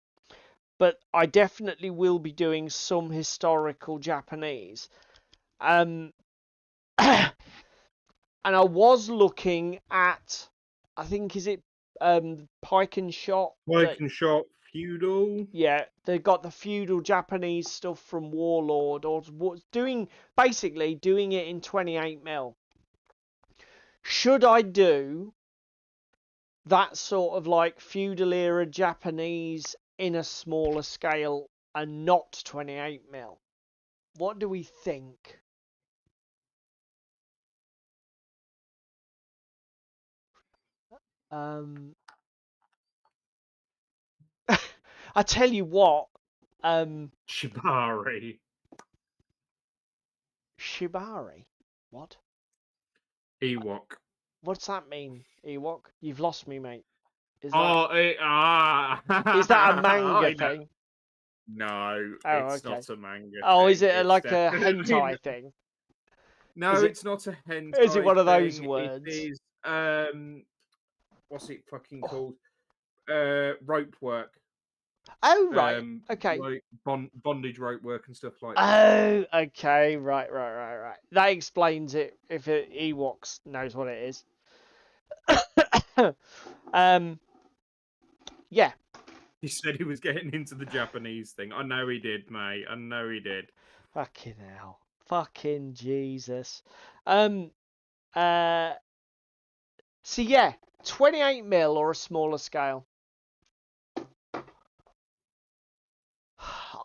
But I definitely will be doing some historical Japanese. And I was looking at, I think, is it Pike and Shot? Pike and Shot feudal. Yeah, they got the feudal Japanese stuff from Warlord, or basically doing it in 28mm. Should I do that sort of like feudal era Japanese in a smaller scale and not 28mm? What do we think? I tell you what, Shibari. Shibari. What? Ewok. What's that mean, Ewok? You've lost me, mate. Is Oh, is that a manga I know. thing? No, Oh, it's okay. not a manga Oh, thing. is it It's like a definitely hentai thing? no, Is it it's not a is it hentai one of those thing. It words? is what's it fucking called? Rope work. Oh, right. Okay. Like bondage rope work and stuff like that. Oh, okay. Right. That explains it if Ewoks knows what it is. Yeah. He said he was getting into the Japanese thing. I know he did, mate. I know he did. Fucking hell. Fucking Jesus. So yeah, 28mm or a smaller scale.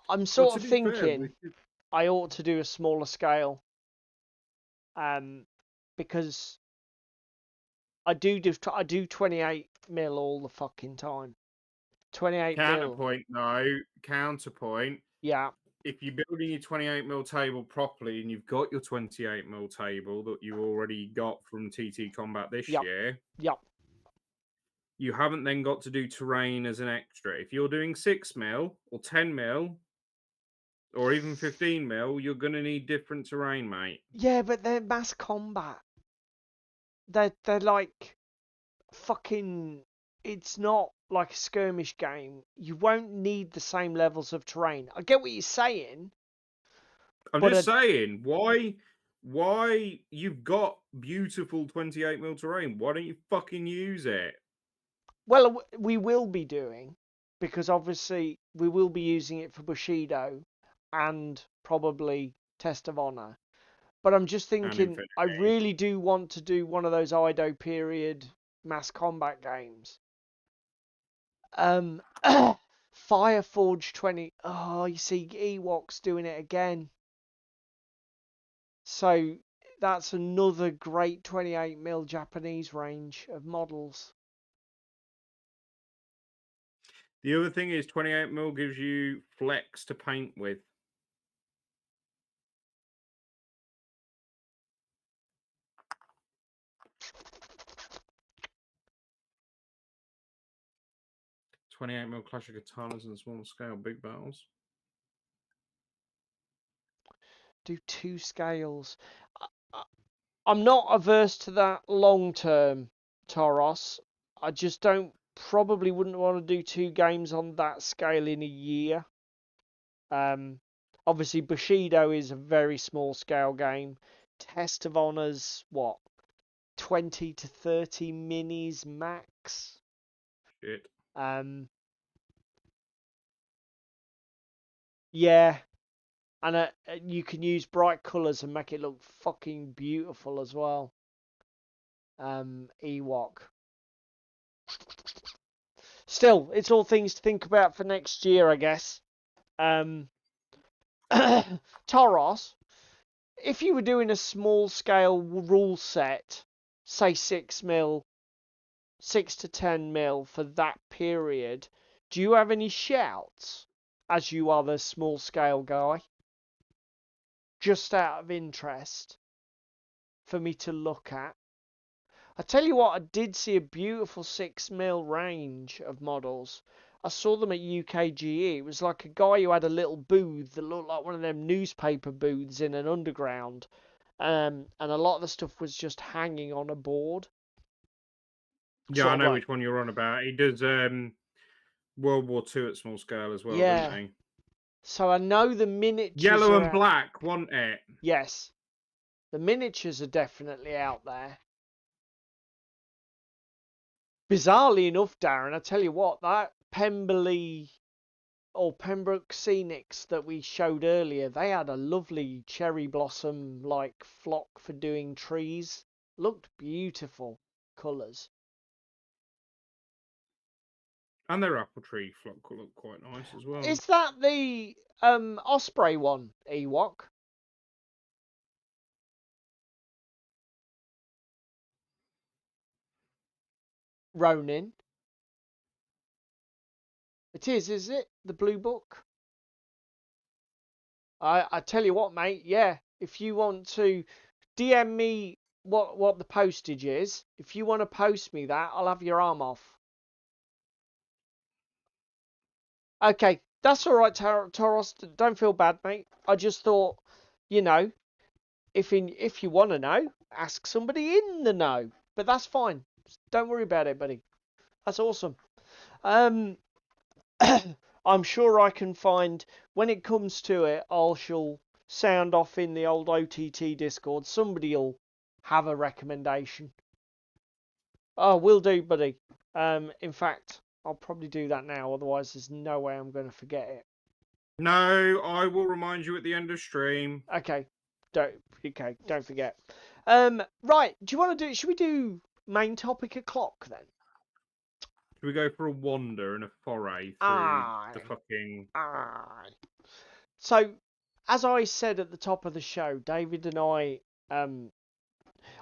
I'm Well, sort to of be fair, thinking I ought to do a smaller scale. Because I do 28mm all the fucking time. 28mm. counterpoint, no. Counterpoint. Yeah. If you're building your 28mm table properly and you've got your 28mm table that you already got from TT Combat this Yep. year, Yep. you haven't then got to do terrain as an extra. If you're doing 6mm or 10mm or even 15mm, you're going to need different terrain, mate. Yeah, but they're mass combat. They're like fucking. It's not like a skirmish game. You won't need the same levels of terrain. I get what you're saying. I'm But just saying, why you've got beautiful 28mm terrain? Why don't you fucking use it? well, we will be doing, because obviously we will be using it for Bushido and probably Test of Honor. But I'm just And thinking, I Infinity. really do want to do one of those Ido period mass combat games. Fireforge 20. Oh, you see, Ewok's doing it again. So that's another great 28mm Japanese range of models. The other thing is 28mm gives you flex to paint with. .28mm Clash of Katanas and small scale big battles. Do two scales. I'm not averse to that long term, Toros. I just probably wouldn't want to do two games on that scale in a year. Obviously Bushido is a very small scale game. Test of Honor's what? 20 to 30 minis max. Shit. Yeah, and you can use bright colours and make it look fucking beautiful as well. Ewok. Still, it's all things to think about for next year, I guess. Toros, if you were doing a small scale rule set, say 6mm, 6 to 10mm for that period, do you have any shouts, as you are the small scale guy? Just out of interest for me to look at. I tell you what, I did see a beautiful 6mm range of models. I saw them at UKGE. It was like a guy who had a little booth that looked like one of them newspaper booths in an underground. And a lot of the stuff was just hanging on a board. Yeah, Sort I of know like, which one you're on about. He does World War II at small scale as well, yeah. doesn't he? So I know the miniatures Yellow are and out. black, wasn't it? Yes. The miniatures are definitely out there. Bizarrely enough, Darren, I tell you what, that Pemberley or Pembroke Scenics that we showed earlier, they had a lovely cherry blossom like flock for doing trees. Looked beautiful colours. And their apple tree flock look quite nice as well. Is that the Osprey one, Ewok? Ronin. It is it? The blue book? I tell you what, mate, yeah. If you want to DM me what the postage is, if you want to post me that, I'll have your arm off. Okay, that's all right, Toros. Don't feel bad, mate. I just thought, you know, if you want to know, ask somebody in the know. But that's fine. Don't worry about it, buddy. That's awesome. I'm sure I can find, when it comes to it, shall sound off in the old OTT Discord. Somebody'll have a recommendation. Oh, will do, buddy. In fact, I'll probably do that now. Otherwise, there's no way I'm going to forget it. No, I will remind you at the end of stream. Okay, don't forget. Right. Do you want to do? Should we do main topic o'clock then? Should we go for a wander and a foray through the fucking... Aye. So, as I said at the top of the show, David and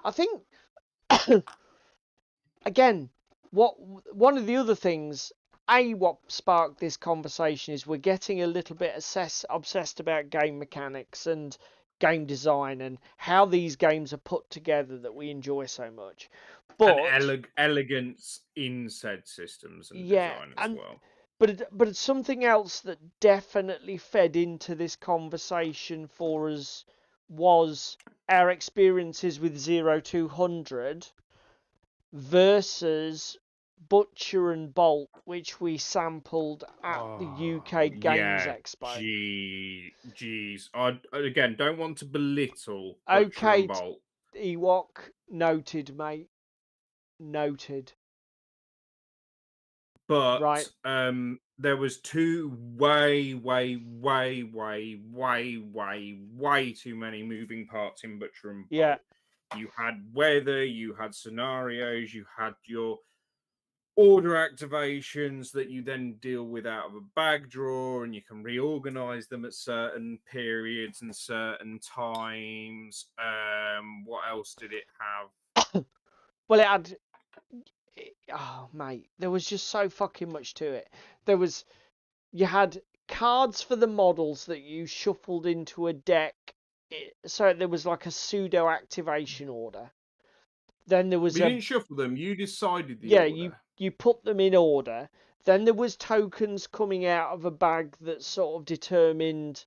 I think, again, one of the other things, what sparked this conversation is we're getting a little bit obsessed about game mechanics and game design and how these games are put together that we enjoy so much. But and elegance in said systems and design as well. But it's something else that definitely fed into this conversation for us was our experiences with 0200 versus Butcher and Bolt, which we sampled at the UK Games Expo. Jeez. I again don't want to belittle Butcher and Bolt. Ewok, noted, mate. Noted. But right. There was two way too many moving parts in Butcher and Bolt. Yeah. You had weather, you had scenarios, you had your order activations that you then deal with out of a bag drawer, and you can reorganize them at certain periods and certain times. What else did it have? Well, it had... Oh, mate, there was just so fucking much to it. You had cards for the models that you shuffled into a deck, so there was like a pseudo activation order. Then there was... You didn't shuffle them, you decided the order. Yeah, you put them in order. Then there was tokens coming out of a bag that sort of determined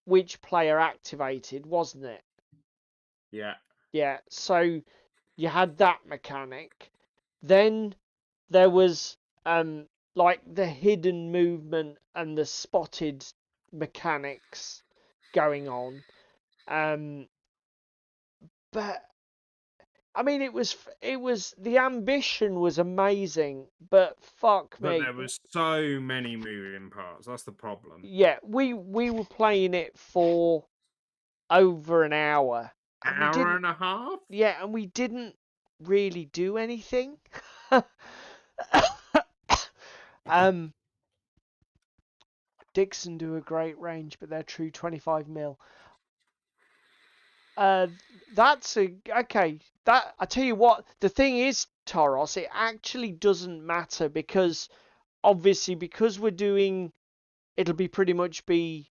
which player activated, wasn't it? Yeah. Yeah, so you had that mechanic. Then there was like the hidden movement and the spotted mechanics going on. But I mean, it was the ambition was amazing, but fuck me. But there was so many moving parts. That's the problem. Yeah, we were playing it for over an hour. Hour and a half? Yeah, and we didn't really do anything. Dixon do a great range, but they're true 25mm. That's okay. That I tell you what, the thing is, Toros, it actually doesn't matter because obviously because we're doing, it'll be pretty much be,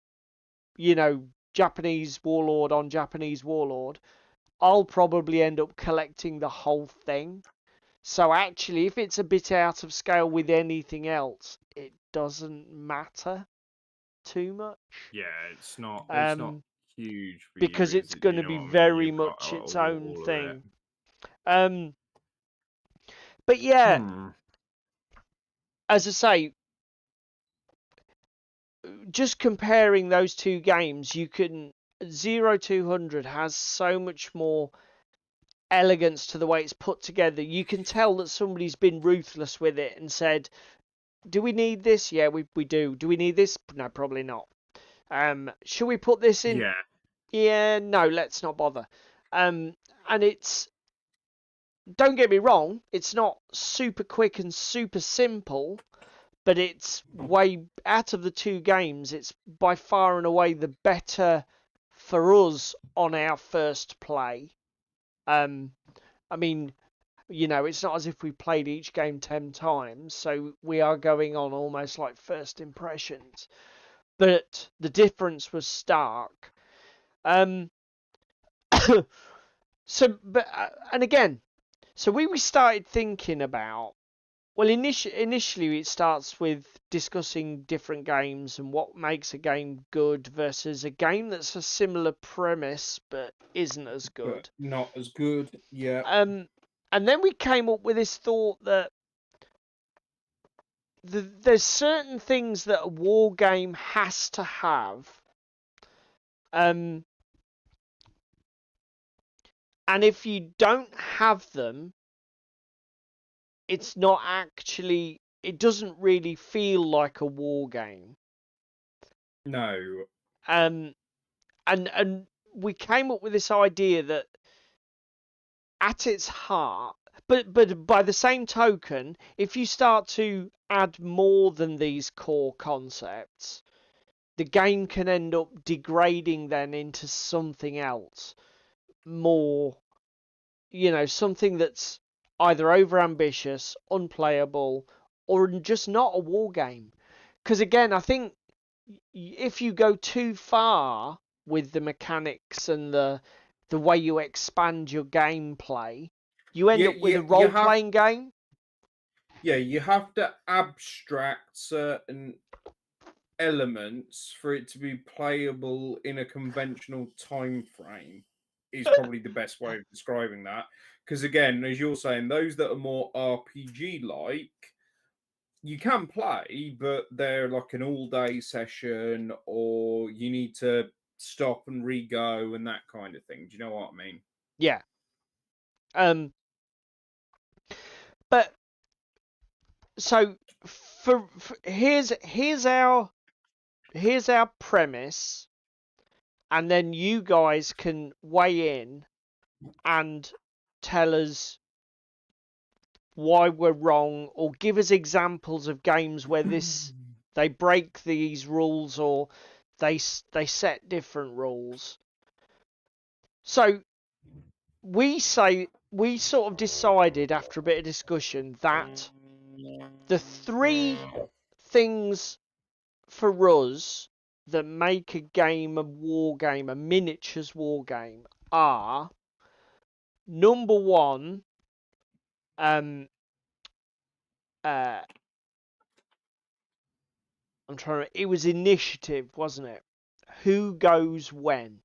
Japanese warlord on Japanese warlord. I'll probably end up collecting the whole thing. So actually, if it's a bit out of scale with anything else, it doesn't matter too much. Yeah, it's not huge for because you, it's going to be very much its own thing. But yeah, as I say, just comparing those two games, you can 0200 has so much more elegance to the way it's put together. You can tell that somebody's been ruthless with it and said, do we need this? Yeah, we do. Do we need this? No, probably not. Should we put this in? Yeah, no, let's not bother. And it's don't get me wrong, it's not super quick and super simple, but it's way out of the two games, it's by far and away the better for us on our first play. I mean, it's not as if we played each game 10 times, so we are going on almost like first impressions. But the difference was stark. So, but and again, so we started thinking about, well, initially it starts with discussing different games and what makes a game good versus a game that's a similar premise but isn't as good. But not as good. Yeah. And then we came up with this thought that there's certain things that a war game has to have. And if you don't have them, it's not actually, it doesn't really feel like a war game. No. And we came up with this idea that at its heart, but by the same token, if you start to add more than these core concepts, the game can end up degrading then into something else, more, something that's either over ambitious, unplayable, or just not a war game. Because again, I think if you go too far with the mechanics and the way you expand your gameplay, you end up with a role-playing game. Yeah, you have to abstract certain elements for it to be playable in a conventional time frame is probably the best way of describing that. Because again, as you're saying, those that are more RPG like, you can play, but they're like an all-day session, or you need to stop and re-go and that kind of thing. Do you know what I mean? Yeah. But so here's our premise, and then you guys can weigh in and tell us why we're wrong, or give us examples of games where they break these rules, or they set different rules. So we sort of decided after a bit of discussion that the three things for us that make a game a war game, a miniatures war game, are number one, it was initiative, wasn't it? Who goes when?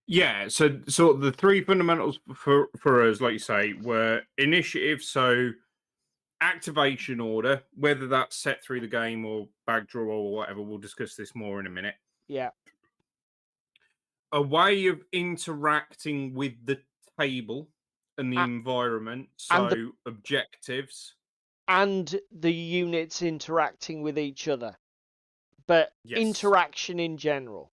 Yeah, so the three fundamentals for us, like you say, were initiative, so activation order, whether that's set through the game or bag draw or whatever. We'll discuss this more in a minute. Yeah. A way of interacting with the table and the environment, so objectives. And the units interacting with each other. But interaction in general.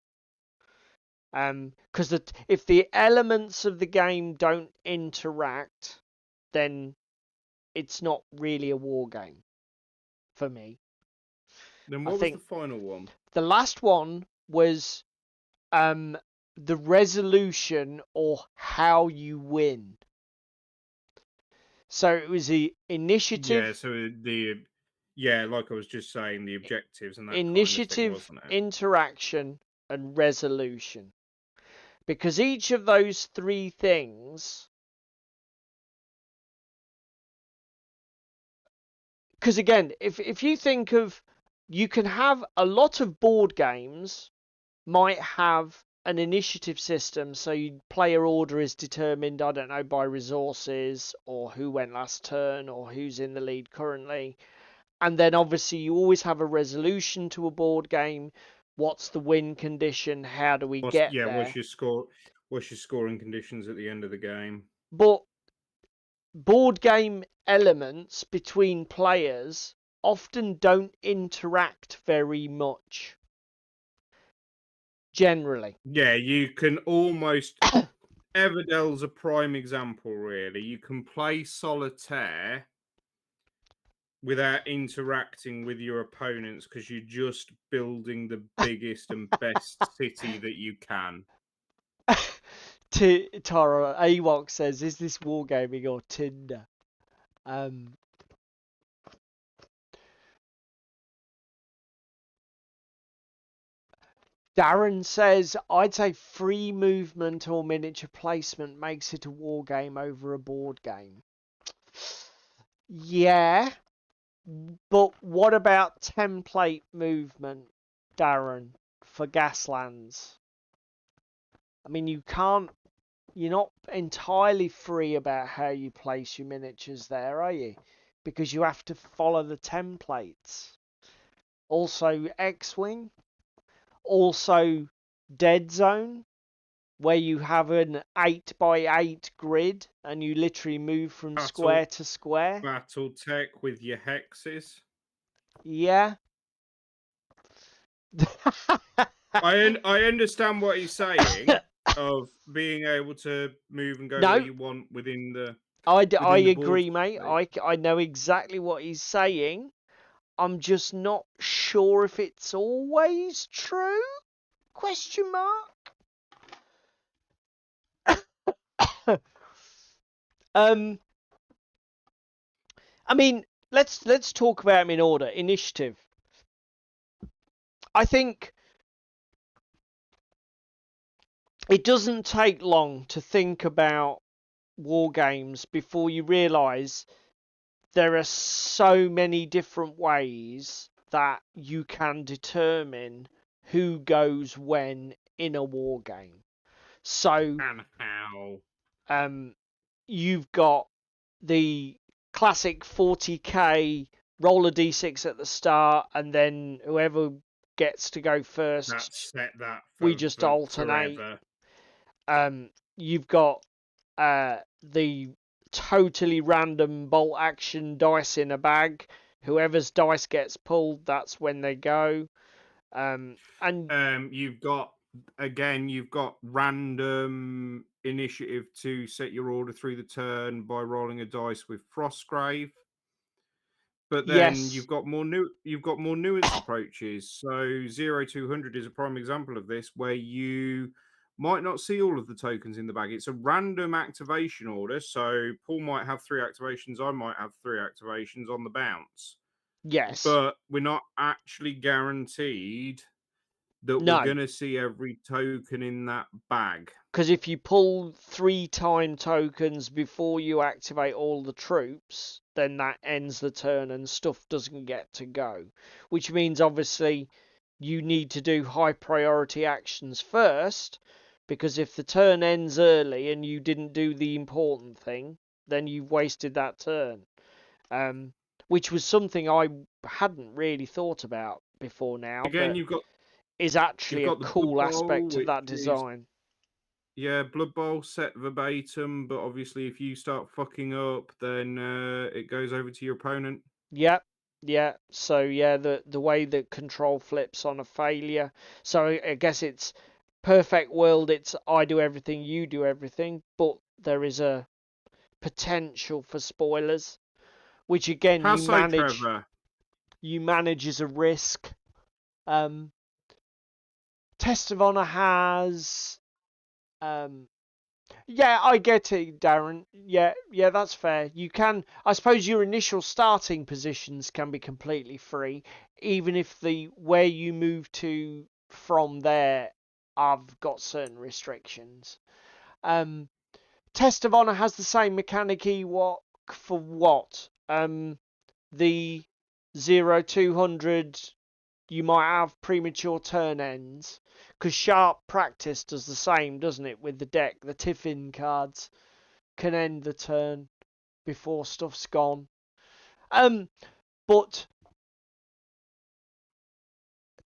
Because if the elements of the game don't interact, then it's not really a war game for me. Then what was the final one? The last one was the resolution, or how you win. So it was the initiative. Yeah, so like I was just saying, the objectives and that initiative, kind of thing, wasn't it? Interaction, and resolution. Because each of those three things, because again, if you think of, you can have a lot of board games might have an initiative system, so player order is determined, I don't know, by resources, or who went last turn, or who's in the lead currently. And then obviously you always have a resolution to a board game. What's the win condition? How do we get there? What's your score? What's your scoring conditions at the end of the game? But board game elements between players often don't interact very much. Generally. Yeah, you can almost Everdell's a prime example, really. You can play solitaire without interacting with your opponents because you're just building the biggest and best city that you can. Tara Awok says, "Is this wargaming or Tinder?" Darren says, "I'd say free movement or miniature placement makes it a war game over a board game." Yeah, but what about template movement, Darren, for Gaslands? I mean, you're not entirely free about how you place your miniatures there, are you? Because you have to follow the templates. Also, X-Wing. Also, Dead Zone, where you have an 8x8 grid and you literally move from square to square. Battle tech with your hexes. Yeah. I understand what he's saying of being able to move and go No. where you want within the. I the agree, board mate. state. I know exactly what he's saying. I'm just not sure if it's always true? Question mark. I mean, let's talk about them in order. Initiative. I think it doesn't take long to think about war games before you realise there are so many different ways that you can determine who goes when in a war game. So, And how? You've got the classic 40k roll a d6 at the start, and then whoever gets to go first, That's set that we just alternate. forever. You've got the totally random bolt action dice in a bag. Whoever's dice gets pulled, that's when they go. And you've got random initiative to set your order through the turn by rolling a dice with Frostgrave. But then yes, you've got more nuanced approaches. So 0200 is a prime example of this, where you might not see all of the tokens in the bag. It's a random activation order. So Paul might have 3 activations, I might have 3 activations on the bounce. yes, But we're not actually guaranteed that we're no. going to see every token in that bag. Because if you pull 3 time tokens before you activate all the troops, then that ends the turn and stuff doesn't get to go. Which means obviously you need to do high priority actions first, because if the turn ends early and you didn't do the important thing, then you've wasted that turn. Which was something I hadn't really thought about before now, Again, but is actually a the Blood cool Bowl, aspect of which that is design. Blood Bowl set verbatim, but obviously if you start fucking up, then it goes over to your opponent. Yep. Yeah. So yeah, the way that control flips on a failure. So I guess it's perfect world. It's I do everything, you do everything, but there is a potential for spoilers, which again How so, Trevor? You manage as a risk. Test of Honor has. Yeah, I get it, Darren. Yeah, that's fair. You can, I suppose, your initial starting positions can be completely free, even if the where you move to from there, I've got certain restrictions. Test of Honor has the same mechanic Ewok for what? The 0200, you might have premature turn ends, because Sharp Practice does the same, doesn't it, with the deck? The Tiffin cards can end the turn before stuff's gone. But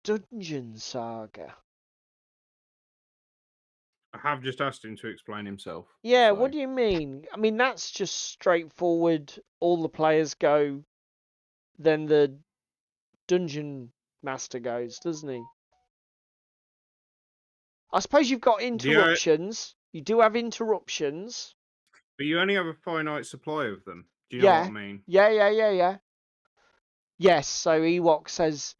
Dungeon Saga. I have just asked him to explain himself. Yeah, so. what do you mean? I mean, that's just straightforward. All the players go, then the Dungeon Master goes, doesn't he? I suppose you've got interruptions. You do have interruptions. But you only have a finite supply of them. Do you know what Yeah. I mean? Yeah. Yes, so Ewok says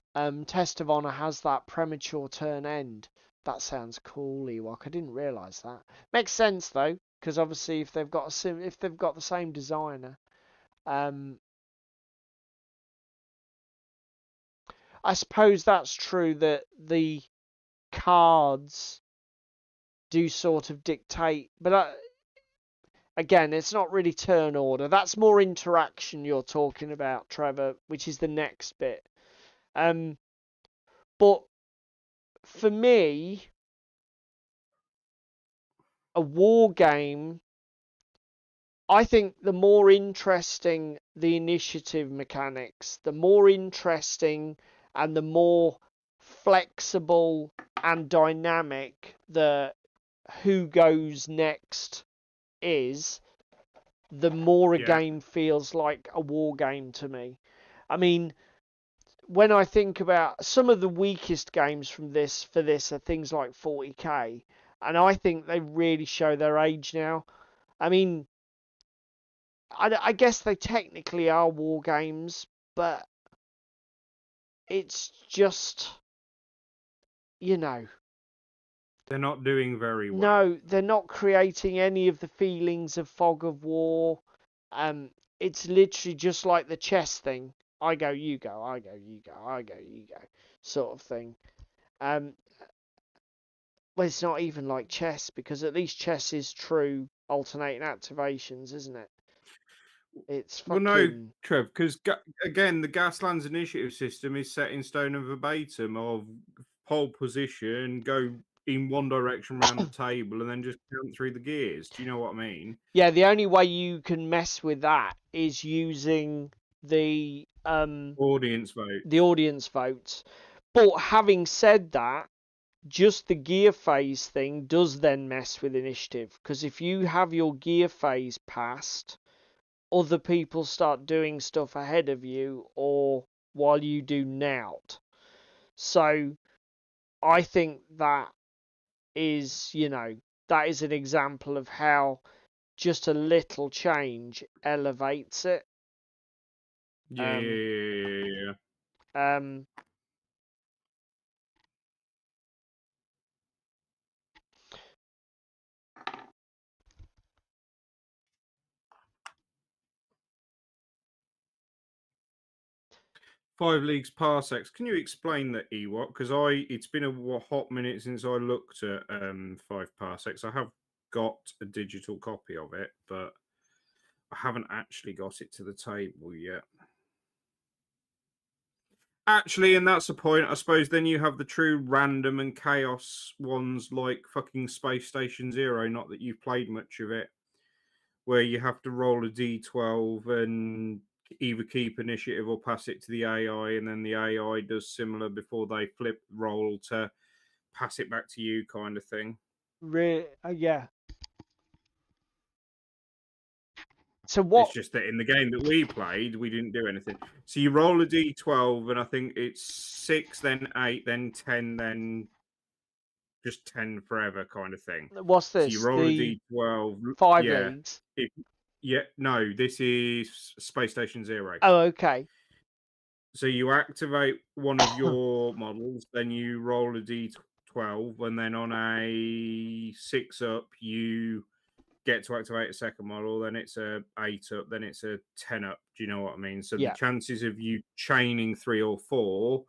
Test of Honor has that premature turn end. That sounds cool, Ewok. I didn't realise that. Makes sense though, because obviously if they've got if they've got the same designer, I suppose that's true that the cards do sort of dictate, but again, it's not really turn order. That's more interaction you're talking about, Trevor, which is the next bit. But for me, a war game, I think the more interesting the initiative mechanics, the more interesting and the more flexible and dynamic the who goes next is, the more a Yeah. game feels like a war game to me. I mean, when I think about some of the weakest games from this for this are things like 40k, and I think they really show their age now. I mean, I guess they technically are war games, but it's just, you know, They're not doing very well. no, they're not creating any of the feelings of fog of war. It's literally just like the chess thing. I go, you go, I go, you go, I go, you go, sort of thing. Um, well, it's not even like chess because at least chess is true alternating activations, isn't it? It's Well, no, fucking Trev, because again, the Gaslands initiative system is set in stone and verbatim of pole position, go in one direction around the table, and then just count through the gears. Do you know what I mean? yeah. The only way you can mess with that is using the Audience vote. audience votes. But having said that, just the gear phase thing does then mess with initiative because if you have your gear phase passed, other people start doing stuff ahead of you or while you do nout. So I think that is, that is an example of how just a little change elevates it. Yeah. Um, 5 leagues parsecs. Can you explain that, Ewok? Because it's been a hot minute since I looked at 5 parsecs. I have got a digital copy of it, but I haven't actually got it to the table yet. Actually, and that's the point. I suppose then you have the true random and chaos ones like fucking Space Station Zero. Not that you've played much of it, where you have to roll a d12 and either keep initiative or pass it to the AI, and then the AI does similar before they flip roll to pass it back to you, kind of thing. yeah. So It's what? just that in the game that we played, we didn't do anything. So you roll a d12, and I think it's 6, then 8, then 10, then just 10 forever kind of thing. What's So you this? roll a The d12. 5 Yeah. leagues? No, this is Space Station Zero. Oh, okay. So you activate one of your models, then you roll a d12, and then on a 6 up, you get to activate a second model, then it's a 8 up, then it's a 10 up. Do you know what I mean? So Yeah. the chances of you chaining 3 or 4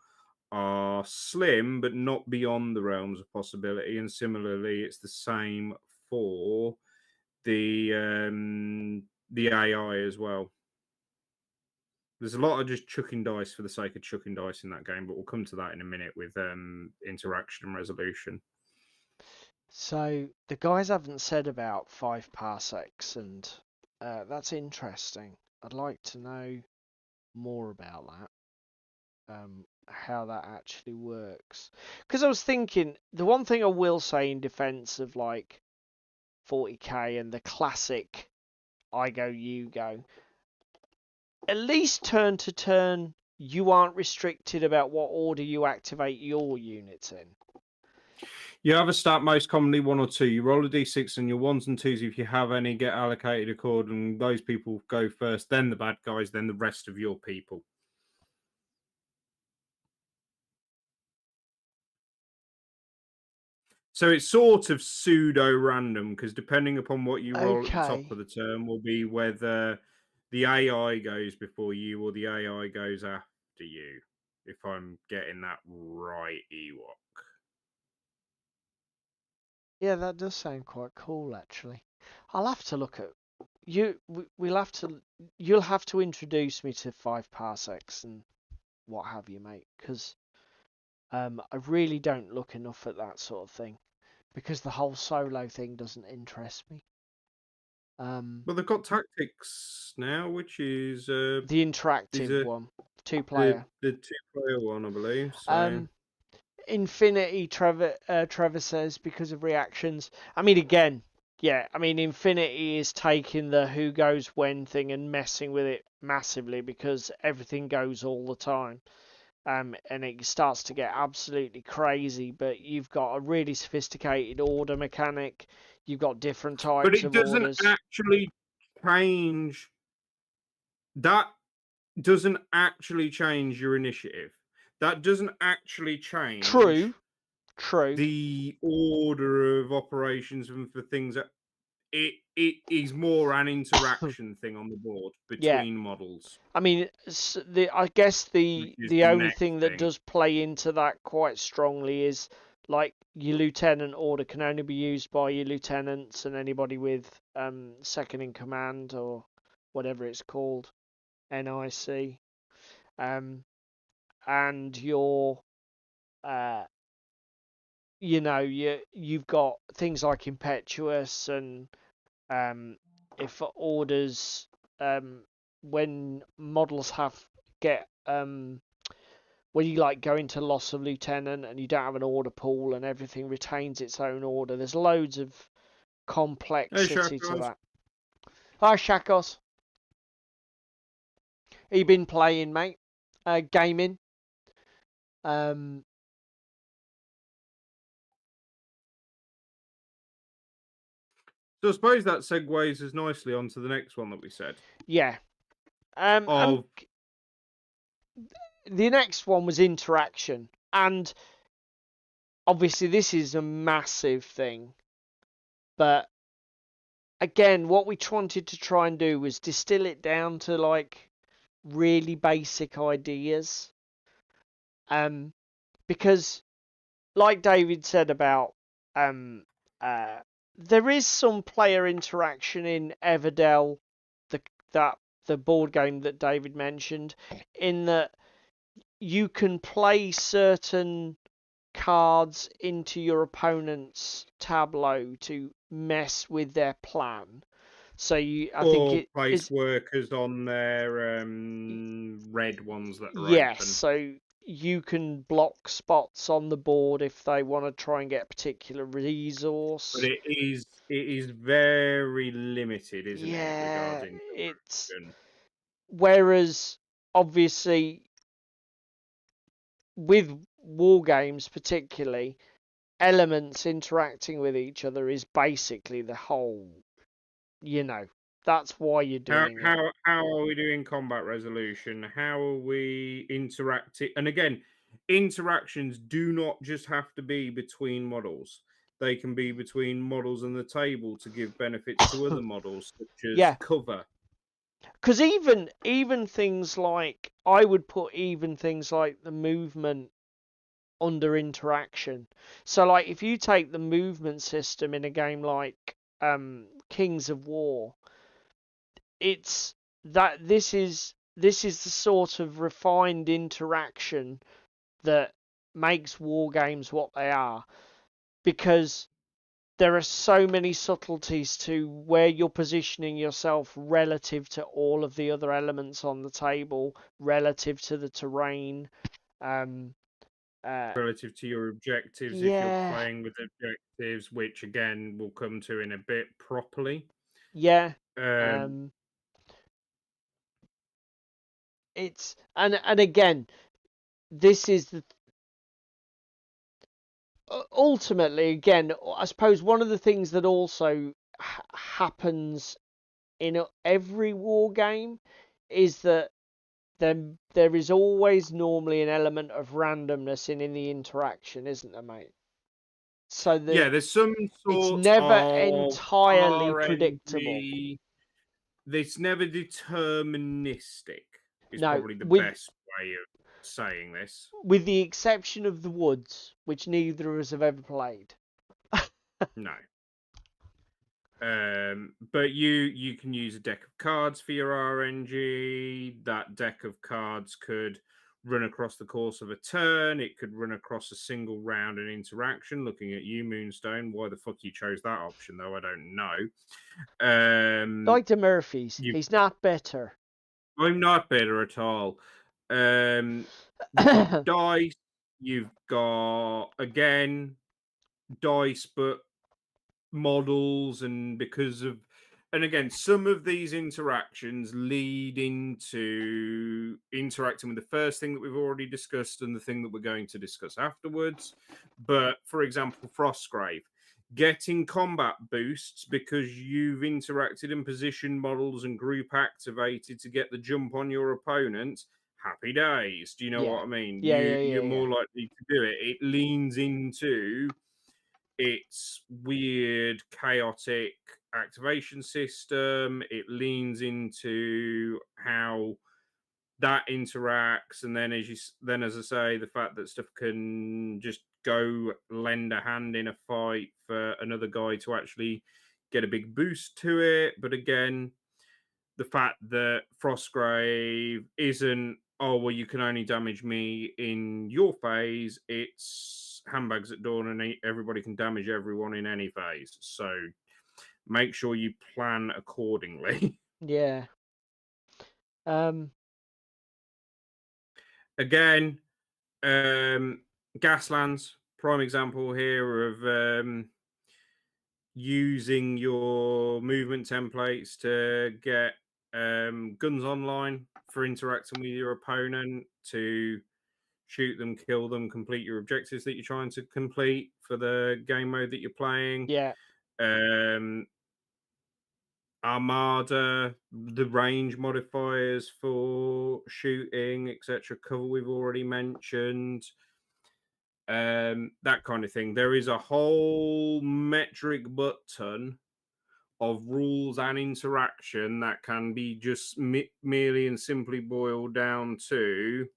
are slim, but not beyond the realms of possibility. And similarly, it's the same for the AI as well. There's a lot of just chucking dice for the sake of chucking dice in that game, but we'll come to that in a minute with interaction and resolution. So the guys haven't said about 5 parsecs, and that's interesting. I'd like to know more about that, how that actually works. Because I was thinking, the one thing I will say in defense of like 40k and the classic I go, you go, at least turn to turn, you aren't restricted about what order you activate your units in. You have a stat, most commonly 1 or 2. You roll a d6 and your 1s and 2s, if you have any, get allocated according. Those people go first, then the bad guys, then the rest of your people. So it's sort of pseudo random because depending upon what you roll at the top Okay. of the turn will be whether the AI goes before you or the AI goes after you. If I'm getting that right, Ewok. Yeah, that does sound quite cool, actually. I'll have to look at you. We'll have to. You'll have to introduce me to 5 parsecs and what have you, mate, because I really don't look enough at that sort of thing because the whole solo thing doesn't interest me. Well, they've got tactics now, which is The interactive one, two the player. 2-player one, I believe. So Infinity, Trevor says, because of reactions. I mean, again, yeah, I mean, Infinity is taking the who goes when thing and messing with it massively because everything goes all the time. And it starts to get absolutely crazy, but you've got a really sophisticated order mechanic. You've got different but types it of doesn't orders. actually change. That doesn't actually change your initiative. That doesn't actually change True. the order of operations and for things that it is more an interaction thing on the board Yeah. between models, I mean, I guess which the is the the only next thing that thing. does play into that quite strongly is like your lieutenant order can only be used by your lieutenants and anybody with second in command or whatever it's called, NIC. And your you've got things like impetuous and if orders when models have get when you like go into loss of lieutenant and you don't have an order pool and everything retains its own order, there's loads of Hey, complexity to Shakos. that. Hi Shakos, you been playing, mate? Gaming. Um, So I suppose that segues us nicely onto the next one that we said. yeah. Of The next one was interaction, and obviously this is a massive thing, but again, what we wanted to try and do was distill it down to like really basic ideas. Because like David said about um uh there is some player interaction in Everdell, the that the board game that David mentioned, in that you can play certain cards into your opponent's tableau to mess with their plan. So I think or it place is. workers on their red ones that are Yes, open. so you can block spots on the board if they want to try and get a particular But resource. it is very limited, isn't it, Yeah, regarding it's interaction? whereas obviously with war games particularly, elements interacting with each other is basically the whole, you know, that's why you're How doing it. how how are we doing combat resolution? How are we interacting? And again, interactions do not just have to be between models. They can be between models and the table to give benefits to other models, such as Yeah, cover. because even things like I would put even things like the movement under interaction. So like if you take the movement system in a game like Kings of War, it's that this is the sort of refined interaction that makes war games what they are, because there are so many subtleties to where you're positioning yourself relative to all of the other elements on the table, relative to the terrain. Um, uh, Relative to your objectives, if you're yeah, playing with objectives, which again we'll come to in a bit properly. yeah. Um, Um, it's and again, this is ultimately, again, I suppose one of the things that also happens in every war game is that there is always normally an element of randomness in the interaction, isn't there, mate? So Yeah, that there's some it's sort never of entirely predictable. RNG. It's never deterministic, is No, probably the best way of saying this. with the exception of the woods, which neither of us have ever played. No. But you can use a deck of cards for your RNG. That deck of cards could run across the course of a turn. It could run across a single round and interaction. Looking at you, Moonstone, why the fuck you chose that option though? I don't know. Like the Murphys, You, he's not better. I'm not better at all. You've got dice. You've got again dice, but models, and again, some of these interactions lead into interacting with the first thing that we've already discussed and the thing that we're going to discuss afterwards. But for example, Frostgrave, getting combat boosts because you've interacted and positioned models and group activated to get the jump on your opponent. Happy days. Do you know Yeah. what I mean? Yeah. You're more likely to do it. It leans into its weird, chaotic activation system. It leans into how that interacts, and then as I say, the fact that stuff can just go lend a hand in a fight for another guy to actually get a big boost to it. But again, the fact that Frostgrave isn't, oh well, you can only damage me in your phase. It's handbags at dawn, and everybody can damage everyone in any phase. So make sure you plan accordingly. Yeah. Again, Gaslands, prime example here of using your movement templates to get guns online for interacting with your opponent to shoot them, kill them, complete your objectives that you're trying to complete for the game mode that you're playing. Yeah. Armada, the range modifiers for shooting, etc. Cover we've already mentioned. That kind of thing. There is a whole metric butt ton of rules and interaction that can be just merely and simply boiled down to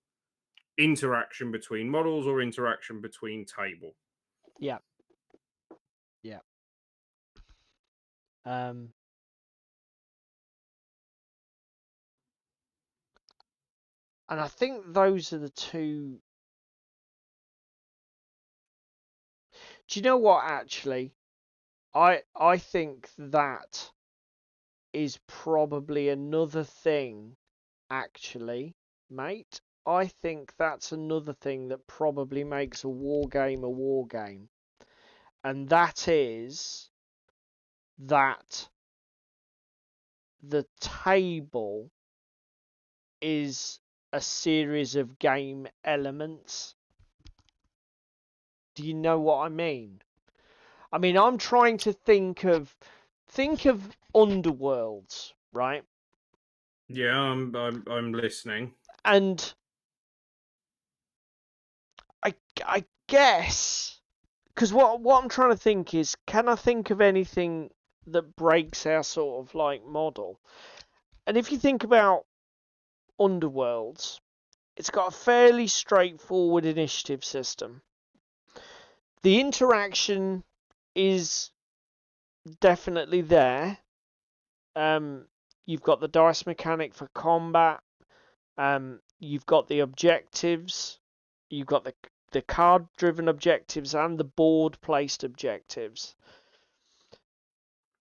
interaction between models or interaction between table. Yeah. Yeah. And I think those are the two. Do you know what? Actually, I think that is probably another thing. Actually, mate, I think that's another thing that probably makes a war game, and that is that the table is a series of game elements. Do you know what I mean? I mean, I'm trying to think of Underworlds, right? Yeah, I'm listening. And I guess because what I'm trying to think is, can I think of anything that breaks our sort of like model? And if you think about Underworlds, it's got a fairly straightforward initiative system. The interaction is definitely there. You've got the dice mechanic for combat. You've got the objectives. You've got the card-driven objectives and the board-placed objectives.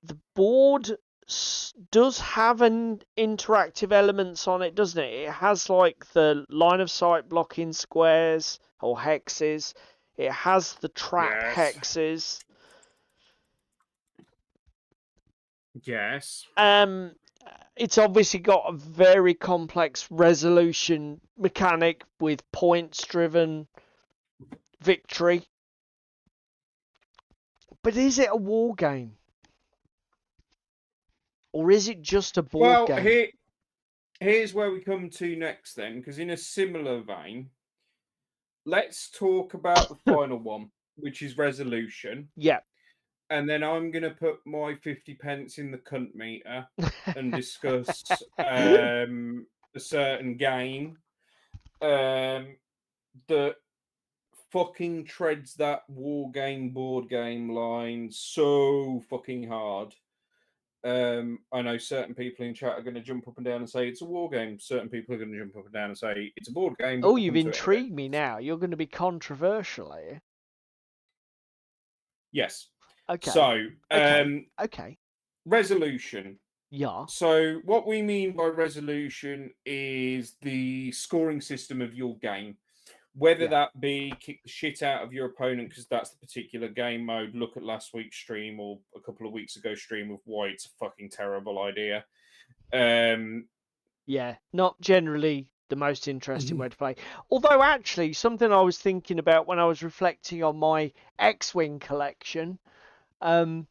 The board does have an interactive elements on it, doesn't it? It has like the line of sight blocking squares or hexes. It has the trap hexes. Yes. It's obviously got a very complex resolution mechanic with points driven victory. But is it a war game? Or is it just a board Well, game? here's where we come to next then, because in a similar vein, let's talk about the final one, which is resolution. Yeah. And then I'm going to put my 50 pence in the cunt meter and discuss a certain game that fucking treads that war game, board game line so fucking hard. I know certain people in chat are going to jump up and down and say it's a war game. Certain people are going to jump up and down and say it's a board game, but Oh, we'll you've come to it in a bit. intrigued me now. You're going to be controversial, are you? Yes. Okay. So, Okay. resolution. Yeah. So, what we mean by resolution is the scoring system of your game. Whether Yeah. that be kick the shit out of your opponent because that's the particular game mode, look at last week's stream or a couple of weeks ago stream of why it's a fucking terrible idea. Yeah. Not generally the most interesting way to play. Although, actually, something I was thinking about when I was reflecting on my X-Wing collection, I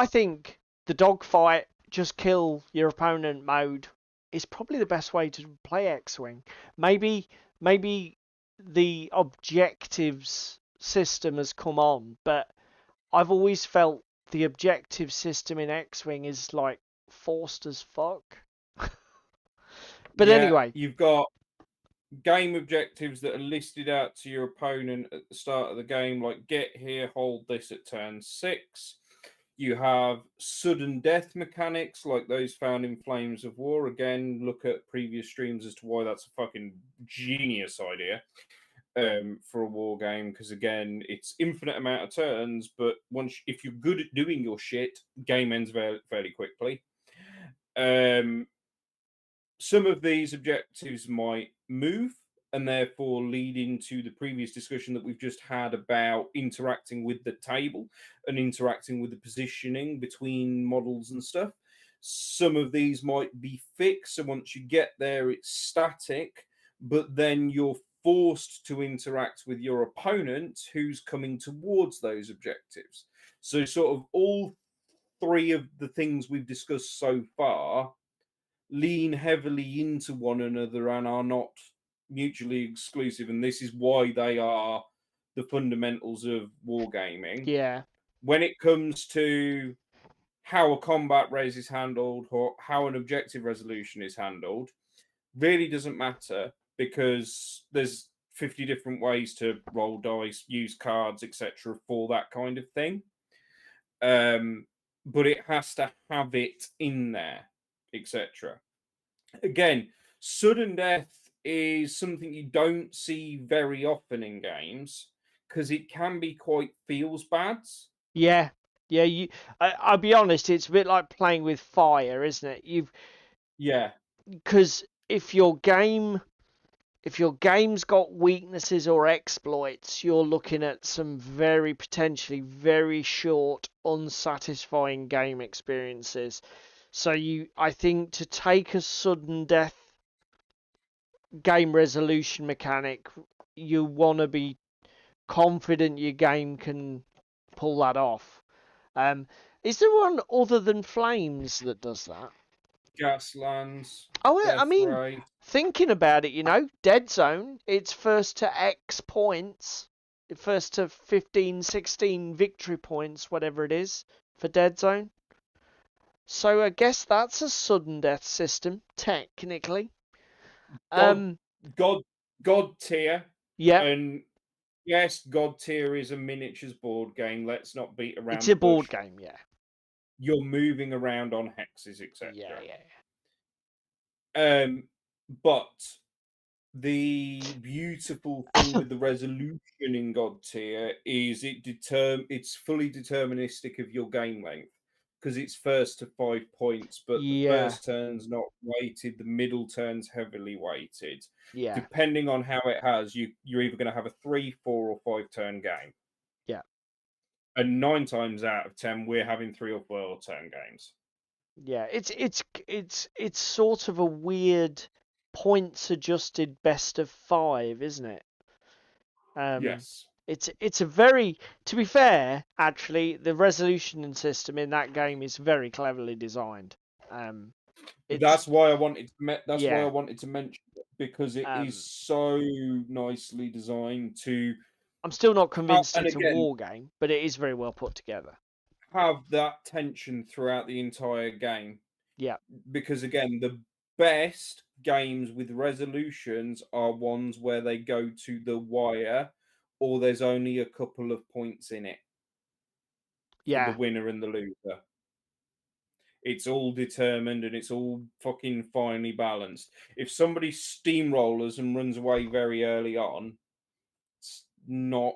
think the dogfight, just kill your opponent mode is probably the best way to play X-Wing. Maybe the objectives system has come on, but I've always felt the objective system in X-Wing is like forced as fuck. But yeah, anyway, you've got game objectives that are listed out to your opponent at the start of the game, like get here, hold this at turn 6. You have sudden death mechanics like those found in Flames of War. Again, look at previous streams as to why that's a fucking genius idea for a war game. Because again, it's infinite amount of turns, but if you're good at doing your shit, game ends fairly quickly. Some of these objectives might move and therefore lead into the previous discussion that we've just had about interacting with the table and interacting with the positioning between models and stuff. Some of these might be fixed, so once you get there, it's static, but then you're forced to interact with your opponent who's coming towards those objectives. So, sort of all three of the things we've discussed so far lean heavily into one another and are not mutually exclusive, and this is why they are the fundamentals of wargaming. yeah, When it comes to how a combat raise is handled or how an objective resolution is handled, really doesn't matter because there's 50 different ways to roll dice, use cards, etc. for that kind of thing. But it has to have it in there, etc. Again, sudden death is something you don't see very often in games because it can be quite feels bad. yeah. I'll be honest, it's a bit like playing with fire, isn't it? Yeah, Because if your game's got weaknesses or exploits, you're looking at some potentially very short, unsatisfying game experiences. So I think to take a sudden death game resolution mechanic, you want to be confident your game can pull that off. Is there one other than Flames that does that? Gaslands, Oh, I Death mean, Ray. thinking about it, Dead Zone, it's first to X points, first to 15, 16 victory points, whatever it is, for Dead Zone. So I guess that's a sudden death system, technically. God tier. Yeah, And yes, God tier is a miniatures board game. Let's not beat around it's the a board bush. game, yeah. You're moving around on hexes, Yeah, etc. yeah. But the beautiful thing with the resolution in God tier is it's fully deterministic of your game length because it's first to 5 points, but the Yeah, first turn's not weighted, the middle turn's heavily weighted. yeah, Depending on how it has, you're either going to have a 3, 4, or 5 turn game. yeah. And 9 times out of 10, we're having 3 or 4 turn games. Yeah, it's sort of a weird points adjusted best of 5, isn't it? Yes. It's a very, to be fair, actually, the resolution system in that game is very cleverly designed. It's That's why I wanted to that's why I yeah. wanted to mention it, because it is Um, so nicely designed to I'm still not convinced and it's a again war game, but it is very well put together. have that tension throughout the entire game. Yeah, Because again, the best games with resolutions are ones where they go to the wire or there's only a couple of points in it for the yeah, winner and the loser. It's all determined and it's all fucking finely balanced. If somebody steamrollers and runs away very early on, it's not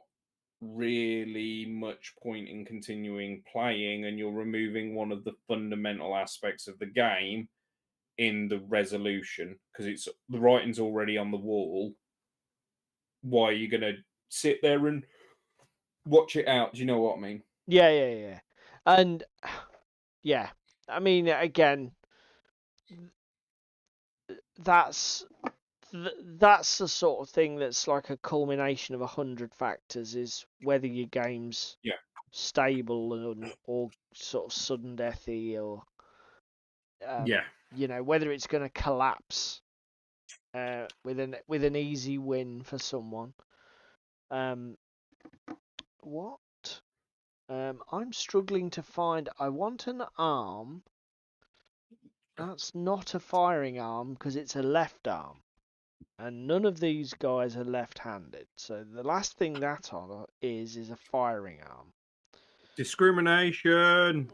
really much point in continuing playing, and you're removing one of the fundamental aspects of the game in the resolution because it's the writing's already on the wall. Why are you going to sit there and watch it out? Do you know what I mean? yeah, and yeah. I mean, again, that's that's the sort of thing that's like a culmination of 100 factors. Is whether your game's Yeah, stable or sort of sudden deathy, or yeah. whether it's going to collapse with an easy win for someone. What? I'm struggling to find. I want an arm. That's not a firing arm because it's a left arm, and none of these guys are left-handed. So the last thing that on is a firing arm. Discrimination.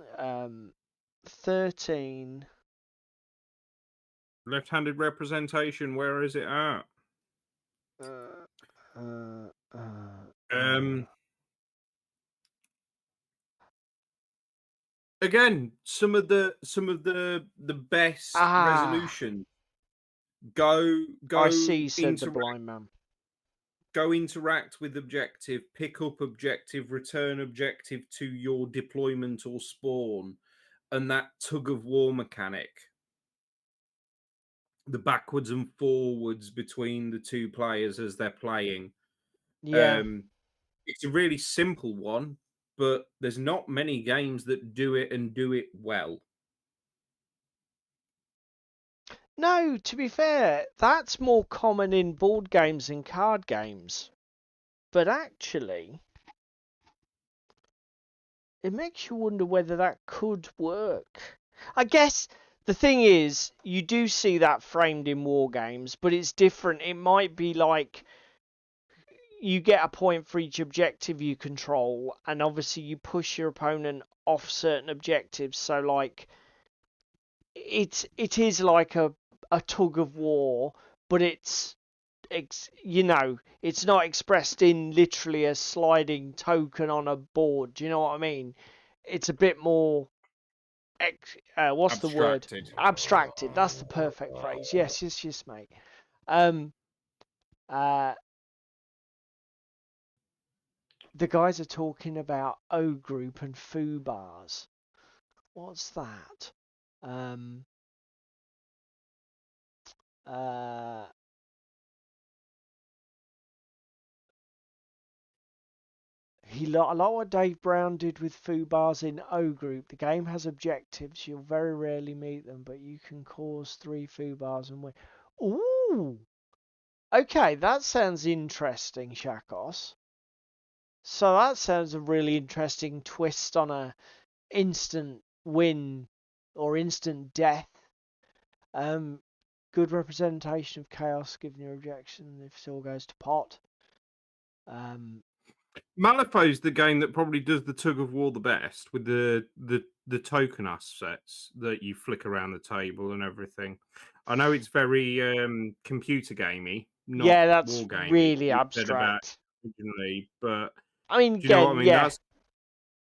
13. Left-handed representation. Where is it at? Uh, uh, uh, Um. Again, some of the best ah, resolution go I go see, said the interact blind man. go interact with objective, pick up objective, return objective to your deployment or spawn, and that tug of war mechanic, the backwards and forwards between the two players as they're playing. Yeah. Um, it's a really simple one, but there's not many games that do it and do it well. No, to be fair, that's more common in board games and card games. But actually, it makes you wonder whether that could work. I guess the thing is, you do see that framed in war games, but it's different. It might be like you get a point for each objective you control, and obviously you push your opponent off certain objectives. So like it is like a tug of war, but it's not expressed in literally a sliding token on a board. Do you know what I mean? It's a bit more what's the word? Abstracted. Abstracted. That's the perfect phrase. Yes, mate. Um, uh, the guys are talking about O Group and Foo Bars. What's that? Um, uh, I like what Dave Brown did with Foo Bars in O Group. The game has objectives. You'll very rarely meet them, but you can cause 3 Foo Bars and win. Ooh! Okay, that sounds interesting, Shakos. So that sounds a really interesting twist on a instant win or instant death. Good representation of chaos given your objection if it all goes to pot. Malifau's the game that probably does the tug of war the best with the token assets that you flick around the table and everything. I know it's very computer gamey, not Yeah, that's war gamey. really You said about abstract. originally, but I mean, do you know what I again, mean? yeah,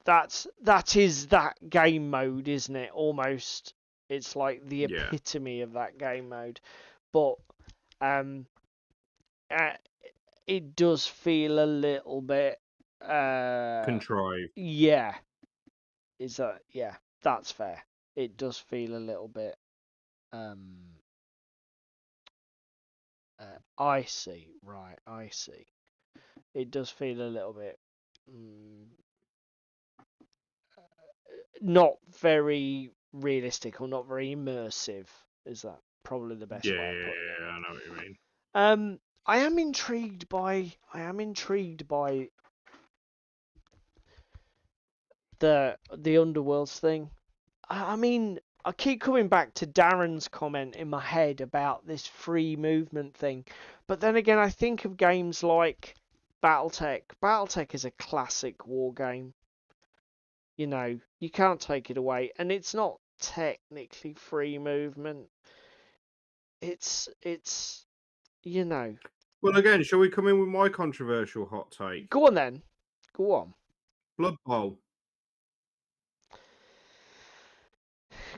that is that game mode, isn't it? Almost, it's like the Yeah, epitome of that game mode. But um, uh, it does feel a little bit contrived. yeah. Yeah? That's fair. It does feel a little bit um. I see. Right, I see. It does feel a little bit not very realistic or not very immersive. Is that probably the best way of putting it? I know what you mean. I am intrigued by the Underworlds thing. I mean, I keep coming back to Darren's comment in my head about this free movement thing, but then again, I think of games like BattleTech. BattleTech is a classic war game. You know, you can't take it away, and it's not technically free movement. It's you know. Well, again, shall we come in with my controversial hot take? Go on then. Go on. Blood Bowl.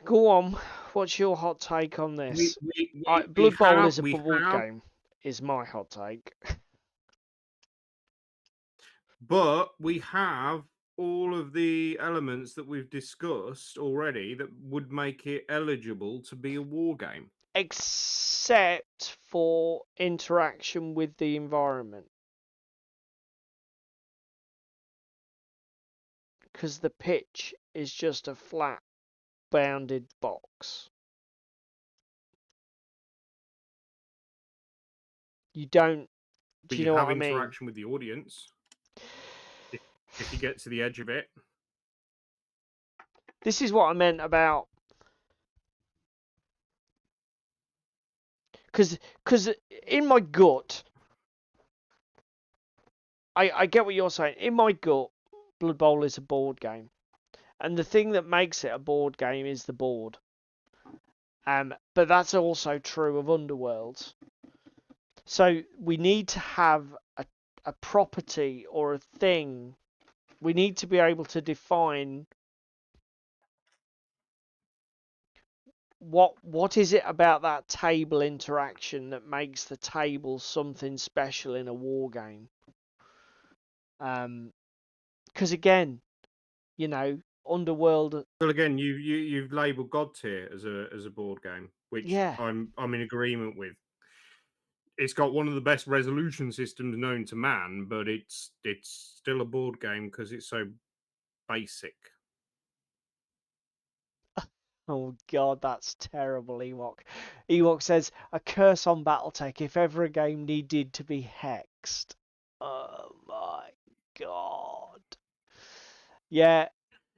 Go on. What's your hot take on this? We Blood Bowl have- is a we board have- game. Is my hot take. But we have all of the elements that we've discussed already that would make it eligible to be a war game. Except for interaction with the environment. Because the pitch is just a flat, bounded box. You don't... But Do you know have what I mean? interaction with the audience. If you get to the edge of it. This is what I meant about... Because in my gut... I get what you're saying. In my gut, Blood Bowl is a board game. And the thing that makes it a board game is the board. But that's also true of Underworlds. So we need to have a property or a thing. We need to be able to define what is it about that table interaction that makes the table something special in a war game. Because again, you know, Underworld. Well, again, you've labelled God Tier as a board game, which Yeah. I'm in agreement with. It's got one of the best resolution systems known to man, but it's still a board game because it's so basic. Oh god, that's terrible, Ewok. Ewok says, a curse on Battletech if ever a game needed to be hexed. Oh my god. Yeah.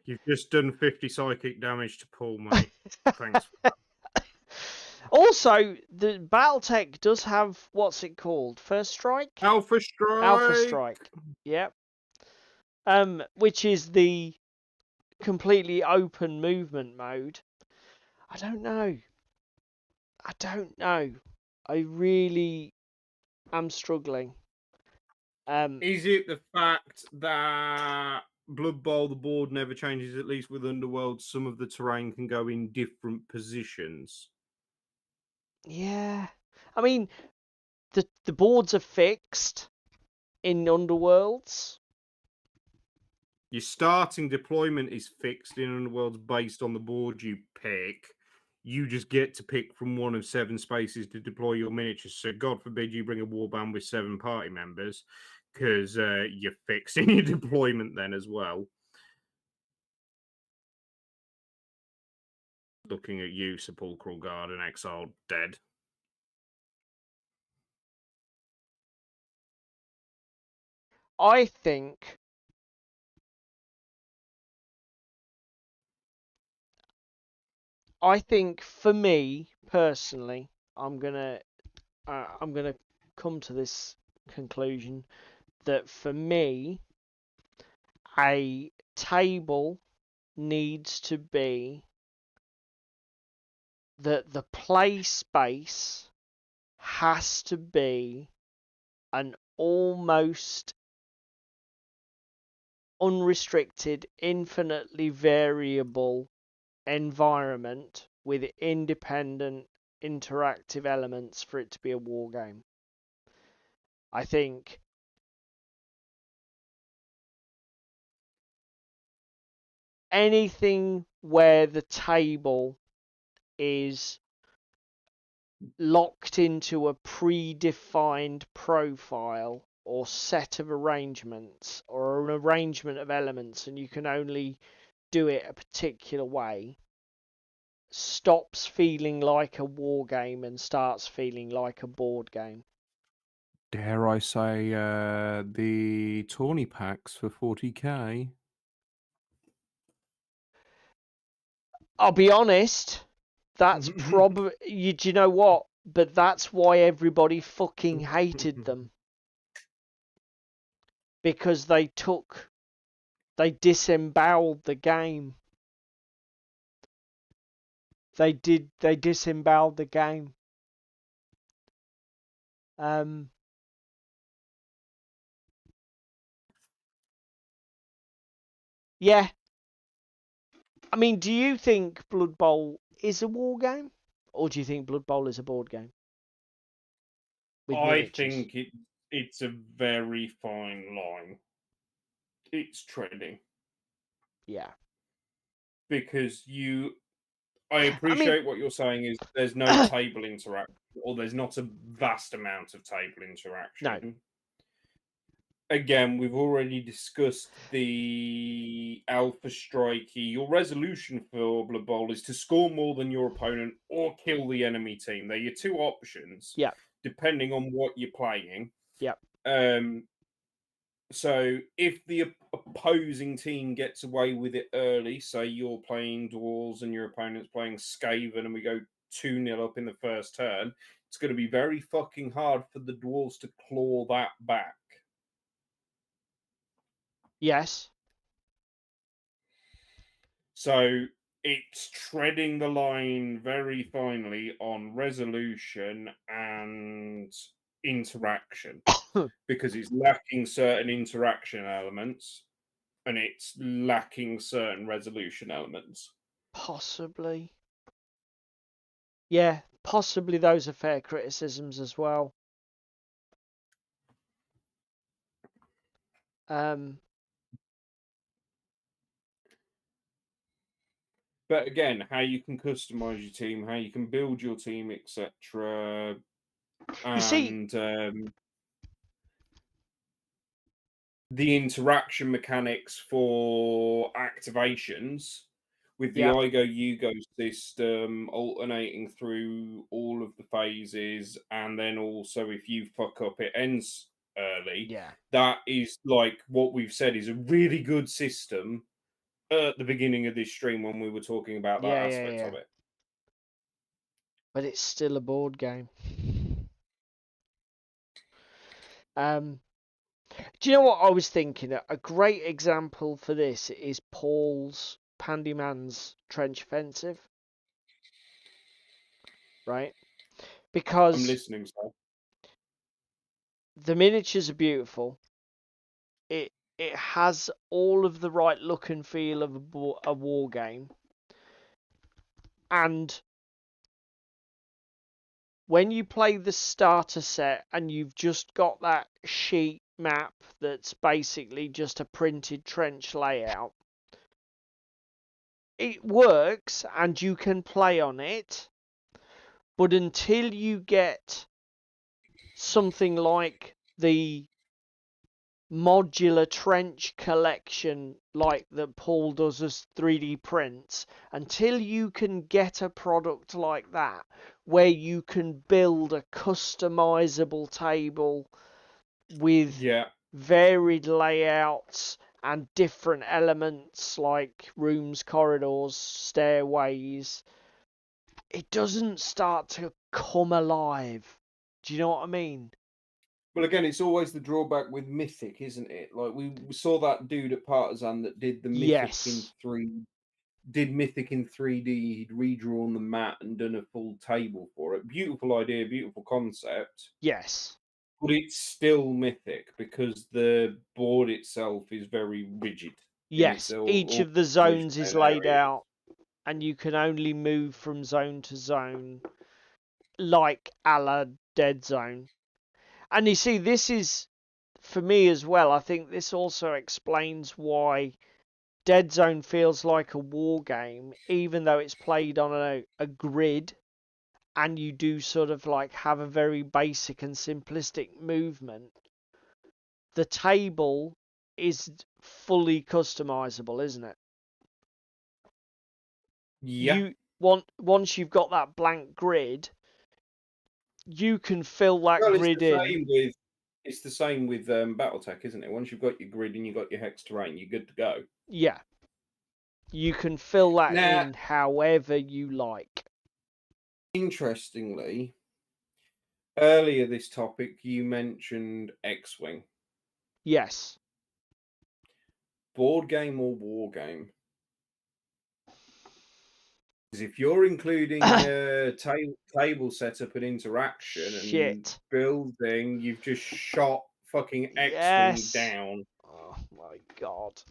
You've just done 50 psychic damage to Paul, mate. Thanks for that. Also, the Battletech does have, what's it called? First Strike? Alpha Strike! Alpha Strike. Yep. Which is the completely open movement mode. I don't know. I really am struggling. Is it the fact that Blood Bowl, the board never changes, at least with Underworld, some of the terrain can go in different positions? Yeah. I mean, the boards are fixed in Underworlds. Your starting deployment is fixed in Underworlds based on the board you pick. You just get to pick from one of 7 spaces to deploy your miniatures. So God forbid you bring a warband with 7 party members, because you're fixed in your deployment then as well. Looking at you, Sepulchral Guard and Exiled Dead. I think for me personally, I'm gonna come to this conclusion that for me, a table needs to be that the play space has to be an almost unrestricted, infinitely variable environment with independent interactive elements for it to be a war game. I think anything where the table is locked into a predefined profile or set of arrangements or an arrangement of elements, and you can only do it a particular way, stops feeling like a war game and starts feeling like a board game. Dare I say the tourney packs for 40k? I'll be honest, that's probably, do you know what? But that's why everybody fucking hated them. Because they disemboweled the game. They disemboweled the game. Yeah. I mean, do you think Blood Bowl is a war game? Or do you think Blood Bowl is a board game? With I miniatures? think it's a very fine line. It's treading. Yeah. Because I I mean, appreciate what you're saying is there's no table interaction, or there's not a vast amount of table interaction. no. Again, we've already discussed the Alpha Strikey. Your resolution for Blood Bowl is to score more than your opponent or kill the enemy team. They're your two options, Yeah. depending on what you're playing. Yeah. So if the opposing team gets away with it early, say you're playing Dwarves and your opponent's playing Skaven, and we go 2-0 up in the first turn, it's going to be very fucking hard for the Dwarves to claw that back. Yes. So it's treading the line very finely on resolution and interaction because it's lacking certain interaction elements and it's lacking certain resolution elements. Possibly. Yeah, possibly those are fair criticisms as well. But again, how you can customize your team, how you can build your team, etc. You see, And the interaction mechanics for activations with the yeah, I go you go system alternating through all of the phases, and then also if you fuck up it ends early. yeah. That is like what we've said is a really good system at the beginning of this stream when we were talking about that Yeah, aspect yeah. of it. But it's still a board game. Do you know what I was thinking? A great example for this is Paul's Pandyman's Trench Offensive, right? I'm Because listening, sir. the miniatures are beautiful. It has all of the right look and feel of a war game, and when you play the starter set and you've just got that sheet map that's basically just a printed trench layout, it works and you can play on it, but until you get something like the modular trench collection like that Paul does as 3D prints, until you can get a product like that where you can build a customizable table with varied layouts and different elements like rooms, corridors, stairways, it doesn't start to come alive. Do you know what I mean? Well, again, it's always the drawback with Mythic, isn't it? Like we saw that dude at Partisan that did the Mythic in Mythic in 3D. He'd redrawn the mat and done a full table for it. Beautiful idea, beautiful concept. Yes. But it's still Mythic because the board itself is very rigid. Yes, each of the zones is laid out and you can only move from zone to zone like a la Dead Zone. And you see, this is, for me as well, I think this also explains why Dead Zone feels like a war game, even though it's played on a grid and you do sort of like have a very basic and simplistic movement. the table is fully customizable, isn't it? Yeah. Once you've got that blank grid, you can fill that Well, grid in. it's the same with BattleTech, isn't it? Once you've got your grid and you've got your hex terrain, you're good to go. Yeah. You can fill that Now, in however you like. interestingly, earlier this topic you mentioned X-Wing. Yes. Board game or war game? Because if you're including table setup and interaction and Shit. building, you've just shot fucking X-Wing Yes. down. Oh my god.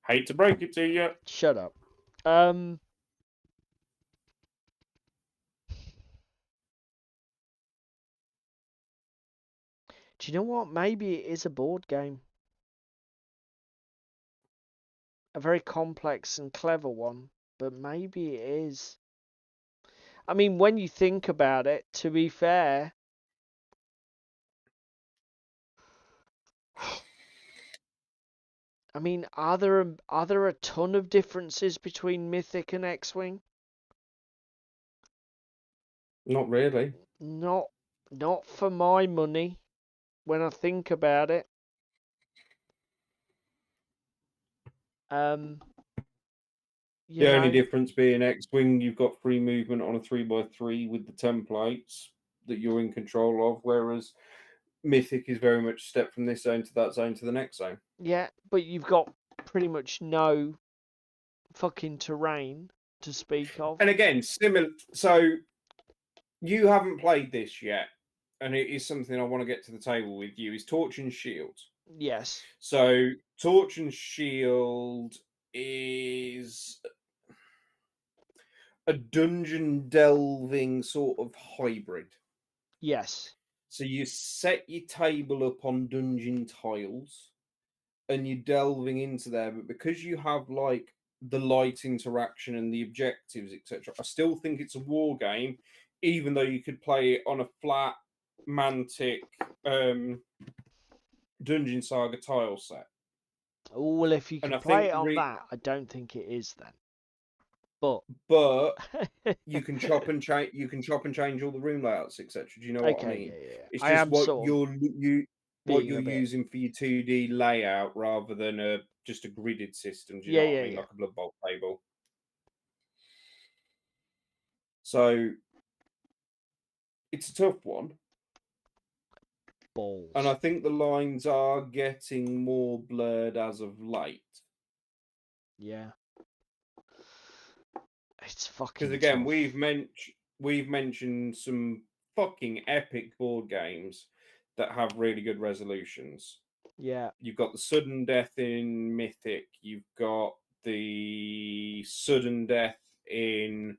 Hate to break it to you. Shut up. Do you know what? Maybe it is a board game. A very complex and clever one, but maybe it is. I mean, when you think about it, to be fair, I mean, are there a ton of differences between Mythic and X-Wing? Not really. Not for my money. When I think about it, you The only know, difference being X-Wing, you've got free movement on a 3x3 with the templates that you're in control of, whereas Mythic is very much step from this zone to that zone to the next zone. yeah, but you've got pretty much no fucking terrain to speak of. And again, similar. So you haven't played this yet, and it is something I want to get to the table with you. Is Torch and Shield? Yes. So Torch and Shield is a dungeon delving sort of hybrid. Yes. So you set your table up on dungeon tiles and you're delving into there, but because you have like the light interaction and the objectives, etc., I still think it's a war game, even though you could play it on a flat Mantic Dungeon Saga tile set. Oh, well, if you And I can play think it on that, I don't think it is then. But you can chop and change. You can chop and change all the room layouts, etc. Do you know what I okay, mean? yeah. It's I just am what sort of what being you're a bit. using for your 2D layout rather than just a gridded system. Do you Yeah, know what I yeah, mean? yeah. Like a Blood Bowl table. So it's a tough one, Balls. and I think the lines are getting more blurred as of late. Yeah. It's fucking Because again, tough. we've mentioned some fucking epic board games that have really good resolutions. Yeah. You've got the sudden death in Mythic. You've got the sudden death in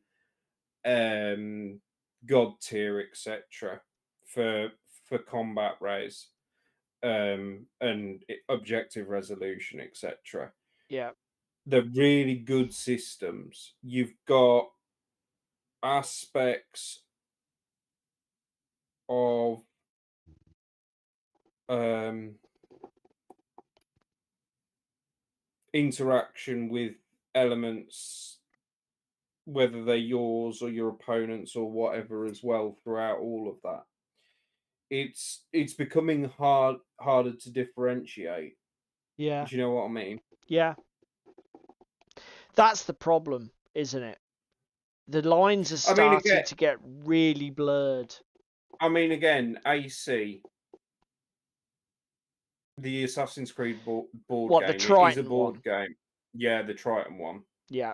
God tier, etc. for combat raise and objective resolution, etc. Yeah. They're really good systems. You've got aspects of interaction with elements, whether they're yours or your opponents or whatever, as well throughout all of that. It's becoming harder to differentiate. Yeah. Do you know what I mean? Yeah. That's the problem, isn't it? The lines are I mean, again, starting to get really blurred. AC, the Assassin's Creed board What, the game, it is a Triton board one? game. Yeah, the Triton one. Yeah.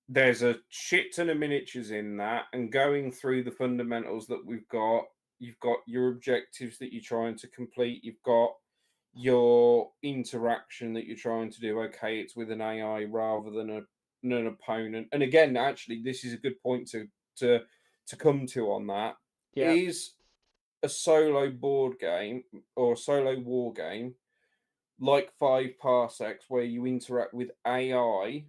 There's a shit ton of miniatures in that, and going through the fundamentals that we've got, you've got your objectives that you're trying to complete, you've got your interaction that you're trying to do. Okay, it's with an AI rather than an opponent. And again, actually, this is a good point to come to on that. Yeah. Is a solo board game or a solo war game like 5 Parsecs, where you interact with AI,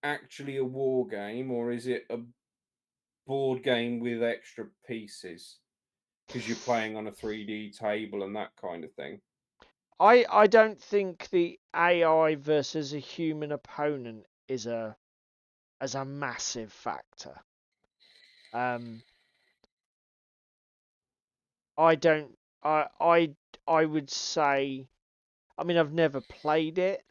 actually a war game, or is it board game with extra pieces because you're playing on a 3D table and that kind of thing. I don't think the AI versus a human opponent is a massive factor. I don't. I would say. I mean, I've never played it,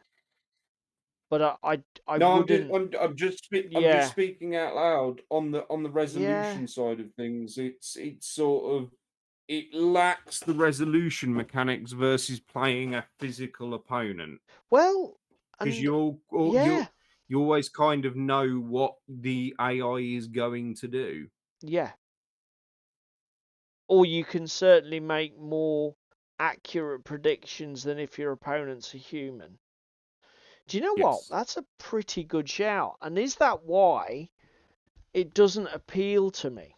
but I No, wouldn't. I'm just Yeah, speaking out loud on the yeah. resolution side of things. It's sort of it lacks the resolution mechanics versus playing a physical opponent Well, because and yeah, you always kind of know what the AI is going to do. yeah. Or you can certainly make more accurate predictions than if your opponent's a human. Do you know what? Yes. That's a pretty good shout. And is that why it doesn't appeal to me?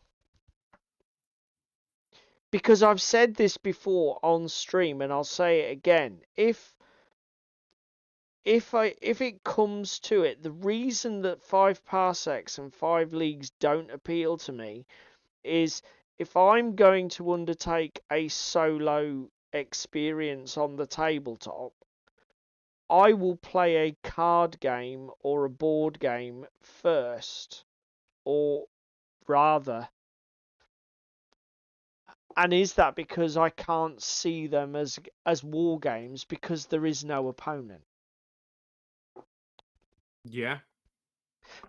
Because I've said this before on stream and I'll say it again. If it comes to it, the reason that 5 parsecs and 5 leagues don't appeal to me is if I'm going to undertake a solo experience on the tabletop, I will play a card game or a board game first, or rather, and is that because I can't see them as war games because there is no opponent? Yeah.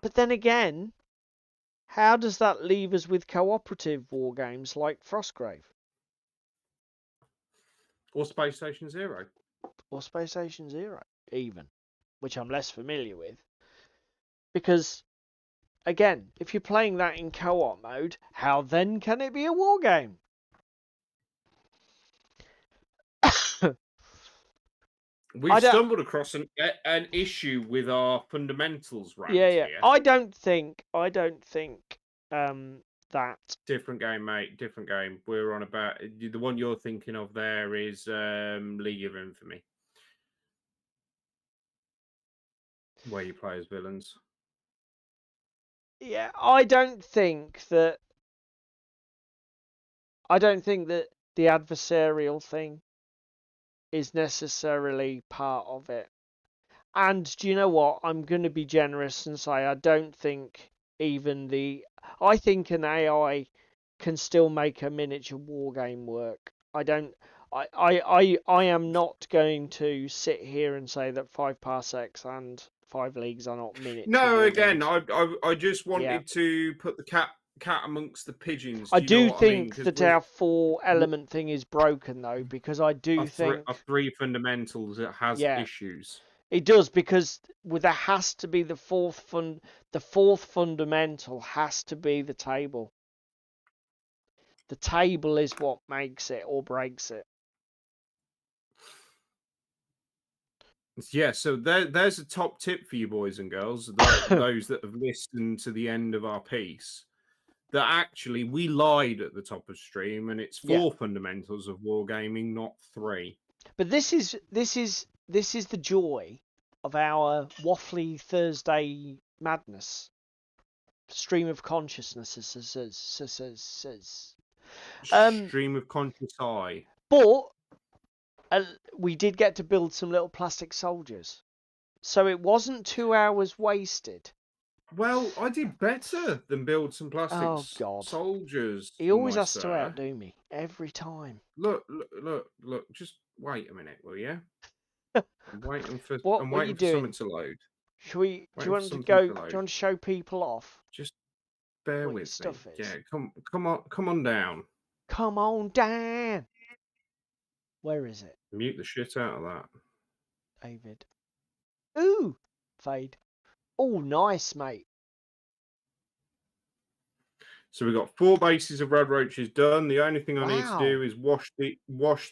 But then again, how does that leave us with cooperative war games like Frostgrave Or Space Station Zero. or Space Station Zero, even, which I'm less familiar with? Because again, if you're playing that in co-op mode, how then can it be a war game? We've stumbled across an issue with our fundamentals rant yeah. here. I don't think that Different game, mate. Different game. We're on about the one you're thinking of. There is League of Infamy, where you play as villains. yeah, I don't think that the adversarial thing is necessarily part of it. And do you know what? I'm going to be generous and say I don't think even I think an AI can still make a miniature war game work. I don't. I am not going to sit here and say that 5 parsecs and 5 leagues are not miniature No, war again, games. I just Yeah. wanted to put the cat amongst the pigeons. I Do you know do what I mean? think Because that our 4 element thing is broken though, because I do our think, three fundamentals, it has yeah, issues. it does, because there has to be the fourth fundamental has to be the table. The table is what makes it or breaks it. Yeah, so there's a top tip for you boys and girls, those that have listened to the end of our piece. That actually we lied at the top of stream, and it's 4 fundamentals of wargaming, not 3. But this is the joy of our waffly Thursday madness. Stream of consciousness says. Stream of conscious eye. But we did get to build some little plastic soldiers, so it wasn't 2 hours wasted. Well, I did better than build some plastic God. soldiers. He always my has to sir. outdo me every time. Look! Just wait a minute, will you? I'm waiting for What are you doing? something to load. Do you want to go? go? Do you want to show people off? Just bear what your with me. stuff is? Yeah, come on down. Come on down. Where is it? Mute the shit out of that. David. Ooh, fade. Oh, nice, mate. So we've got 4 bases of red roaches done. The only thing I need to Wow. do is wash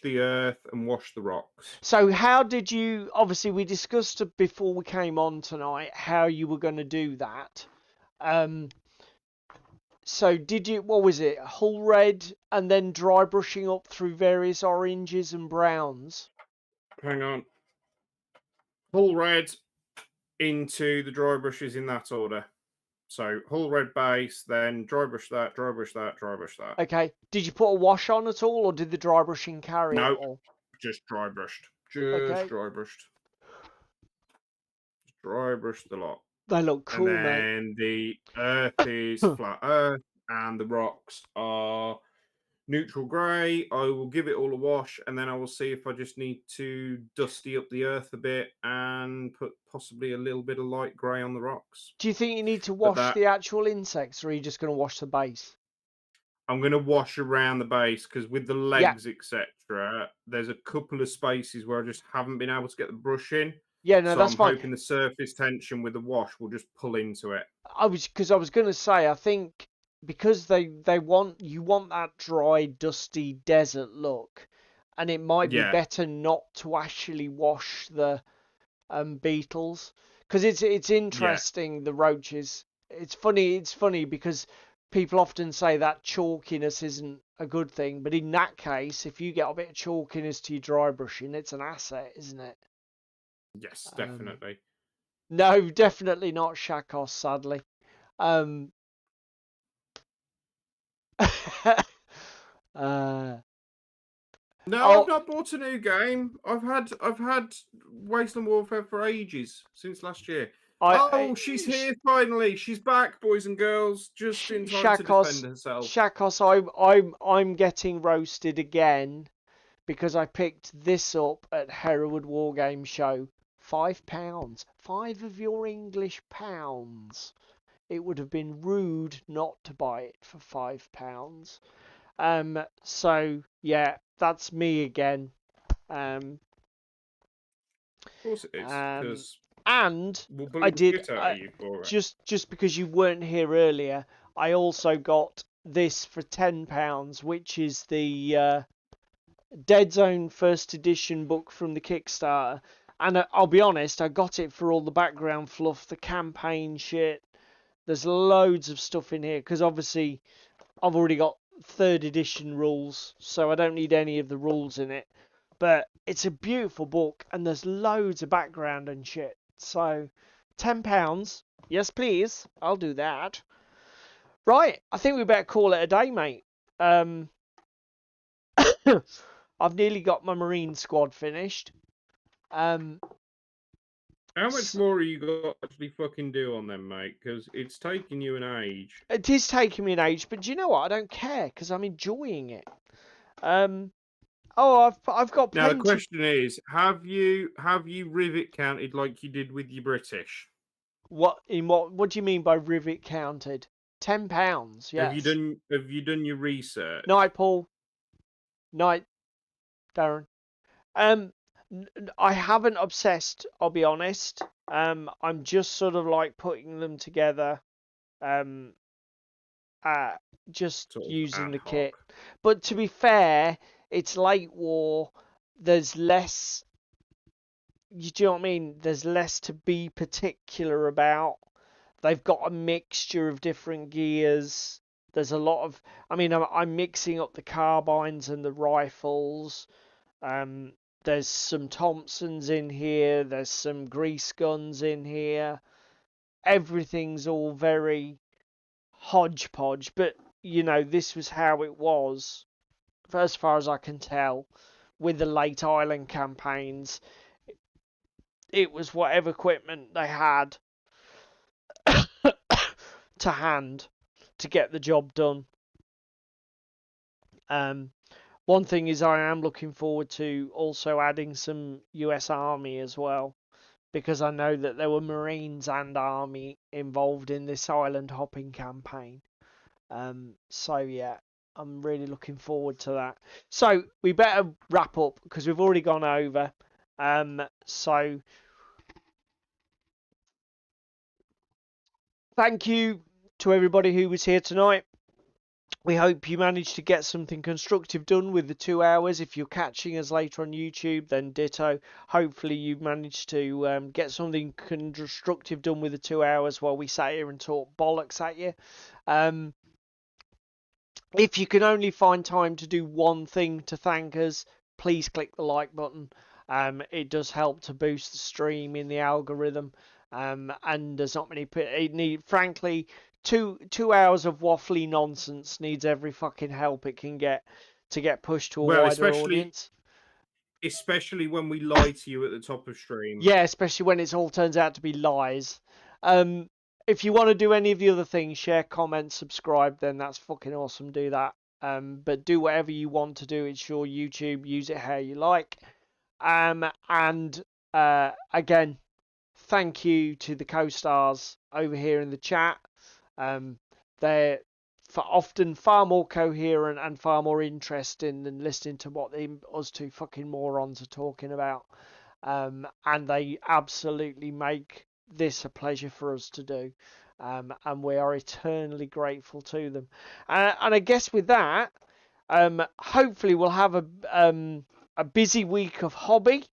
the earth and wash the rocks. So how did you? Obviously, we discussed before we came on tonight how you were going to do that. So did you? What was it? Hull red and then dry brushing up through various oranges and browns. Hang on. Hull red into the dry brushes in that order. So hull red base, then dry brush that, dry brush that, dry brush that. Okay. Did you put a wash on at all, or did the dry brushing carry it No, all? just dry brushed. Just Okay. dry brushed. Just dry brushed a lot. They look And cool, mate. then the earth is flat earth, and the rocks are neutral grey. I will give it all a wash, and then I will see if I just need to dusty up the earth a bit and put possibly a little bit of light grey on the rocks. Do you think you need to But wash the actual insects, or are you just going to wash the base? I'm going to wash around the base because with the Yeah. legs, etc., there's a couple of spaces where I just haven't been able to get the brush in. Yeah, no, So that's I'm fine. hoping the surface tension with the wash will just pull into it. I was going to say, I think because you want that dry, dusty desert look, and it might be Yeah. better not to actually wash the beetles, because it's interesting, the roaches. It's funny because people often say that chalkiness isn't a good thing, but in that case, if you get a bit of chalkiness to your dry brushing, it's an asset, isn't it? Yes, definitely. No, definitely not Shakos, sadly. No, I've not bought a new game. I've had Wasteland Warfare for ages, since last year. She's here finally. She's back, boys and girls, just in time to defend herself. Shakos, I'm getting roasted again because I picked this up at Hereward Wargame Show. £5. 5 of your English pounds. It would have been rude not to buy it for £5. So yeah, that's me again. Of course it is, because and we'll I did you for it. just because you weren't here earlier, I also got this for £10, which is the Dead Zone first edition book from the Kickstarter. And I'll be honest, I got it for all the background fluff, the campaign shit. There's loads of stuff in here because obviously I've already got 3rd edition rules, so I don't need any of the rules in it. But it's a beautiful book and there's loads of background and shit. So £10, yes please, I'll do that. Right, I think we better call it a day, mate. I've nearly got my Marine squad finished. How much more are you got to actually fucking do on them, mate? Because it's taking you an age. It is taking me an age, but do you know what? I don't care because I'm enjoying it. I've got plenty. Now the question is, have you rivet counted like you did with your British? What do you mean by rivet counted? £10, yes. Have you done your research? Night, Paul. Night, Darren. I haven't obsessed, I'll be honest. I'm just sort of like putting them together. Just sort of using the kit. But to be fair, it's late war. There's less. You do you know what I mean? There's less to be particular about. They've got a mixture of different gears. There's a lot of. I mean, I'm mixing up the carbines and the rifles. There's some Thompsons in here. There's some grease guns in here. Everything's all very hodgepodge, but you know, this was how it was, as far as I can tell, with the late island campaigns. It was whatever equipment they had to hand to get the job done. One thing is I am looking forward to also adding some US Army as well, because I know that there were Marines and Army involved in this island hopping campaign. So yeah, I'm really looking forward to that. So we better wrap up because we've already gone over. So thank you to everybody who was here tonight. We hope you managed to get something constructive done with the 2 hours. If you're catching us later on YouTube, then ditto. Hopefully you managed to get something constructive done with the 2 hours while we sat here and talked bollocks at you. If you can only find time to do one thing to thank us, please click the like button. It does help to boost the stream in the algorithm. and there's not many. It need, frankly, 2 hours of waffly nonsense needs every fucking help it can get to get pushed to a Well, wider audience. especially when we lie to you at the top of stream. Yeah, especially when it all turns out to be lies. If you want to do any of the other things, share, comment, subscribe, then that's fucking awesome. Do that. But do whatever you want to do. It's your YouTube. Use it how you like. And again, thank you to the co-stars over here in the chat. They're often far more coherent and far more interesting than listening to what us two fucking morons are talking about. And they absolutely make this a pleasure for us to do. And we are eternally grateful to them. And I guess with that, hopefully we'll have a busy week of hobby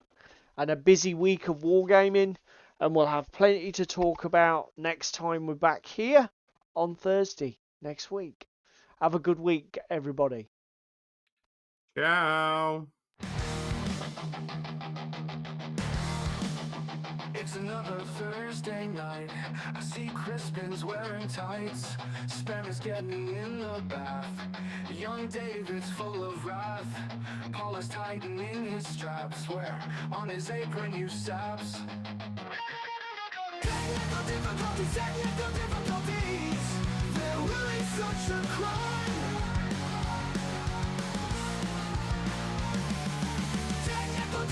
and a busy week of wargaming, and we'll have plenty to talk about next time we're back here on Thursday next week. Have a good week, everybody. Ciao. It's another Thursday night. I see Crispin's wearing tights. Spam is getting in the bath. Young David's full of wrath. Paul is tightening his straps. Where on his apron you saps. Technical difficulties. They're really such a crime. Technical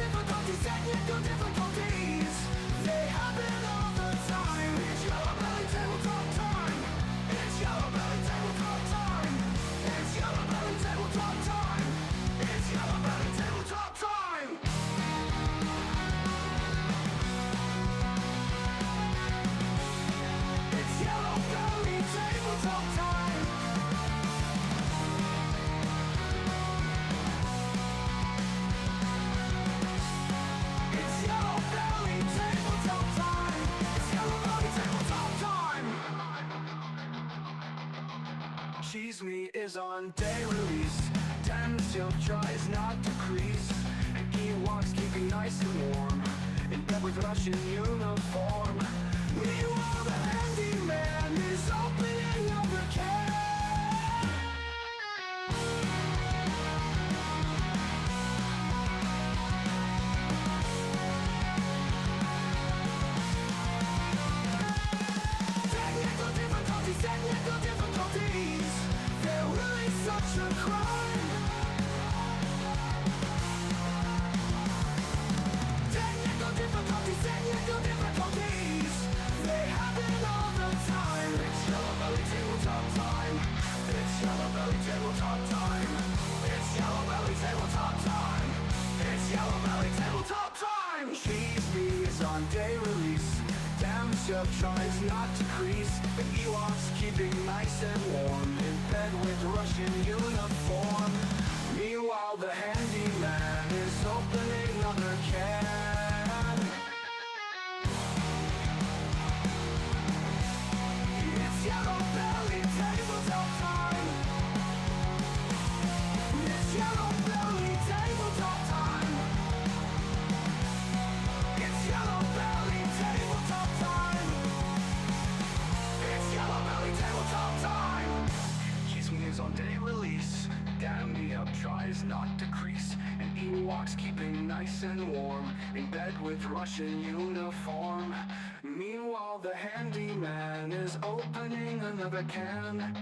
difficulties. They happen all the time. It's Yellow Belly Tabletop time. It's Yellow Belly Tabletop time. It's Yellow Belly Tabletop time. It's Yellow Belly Tabletop time. It's Yellow Belly Tabletop time. It's Yellow Belly Tabletop time. It's Yellow Belly Tabletop time. Cheese meat is on day release. Damn silk tries not to crease. And Ewoks keeping nice and warm. In bed with Russian uniform. Meanwhile the handyman is opening up the can. Technical difficulties, they're really such a crime. Technical difficulties, they happen all the time. It's Yellow Belly Tabletop time. It's Yellow Belly Tabletop time. It's Yellow Belly Tabletop time. It's Yellow Belly Tabletop time. Cheese meat is on day release. Damn Chef tries not to crease. The Ewoks keeping nice and warm. In bed with Russian uniform. Meanwhile the handyman is opening another can. It's Yellow Belly Tabletop time. It's Yellow Belly Tabletop time. It's Yellow Belly Tabletop time. It's Yellow Belly Tabletop time. Cheese meat is on day release. Damn the up tries not to crease. And Ewoks keeping nice and warm. In bed with Russian uniform. Meanwhile the handyman is opening another can.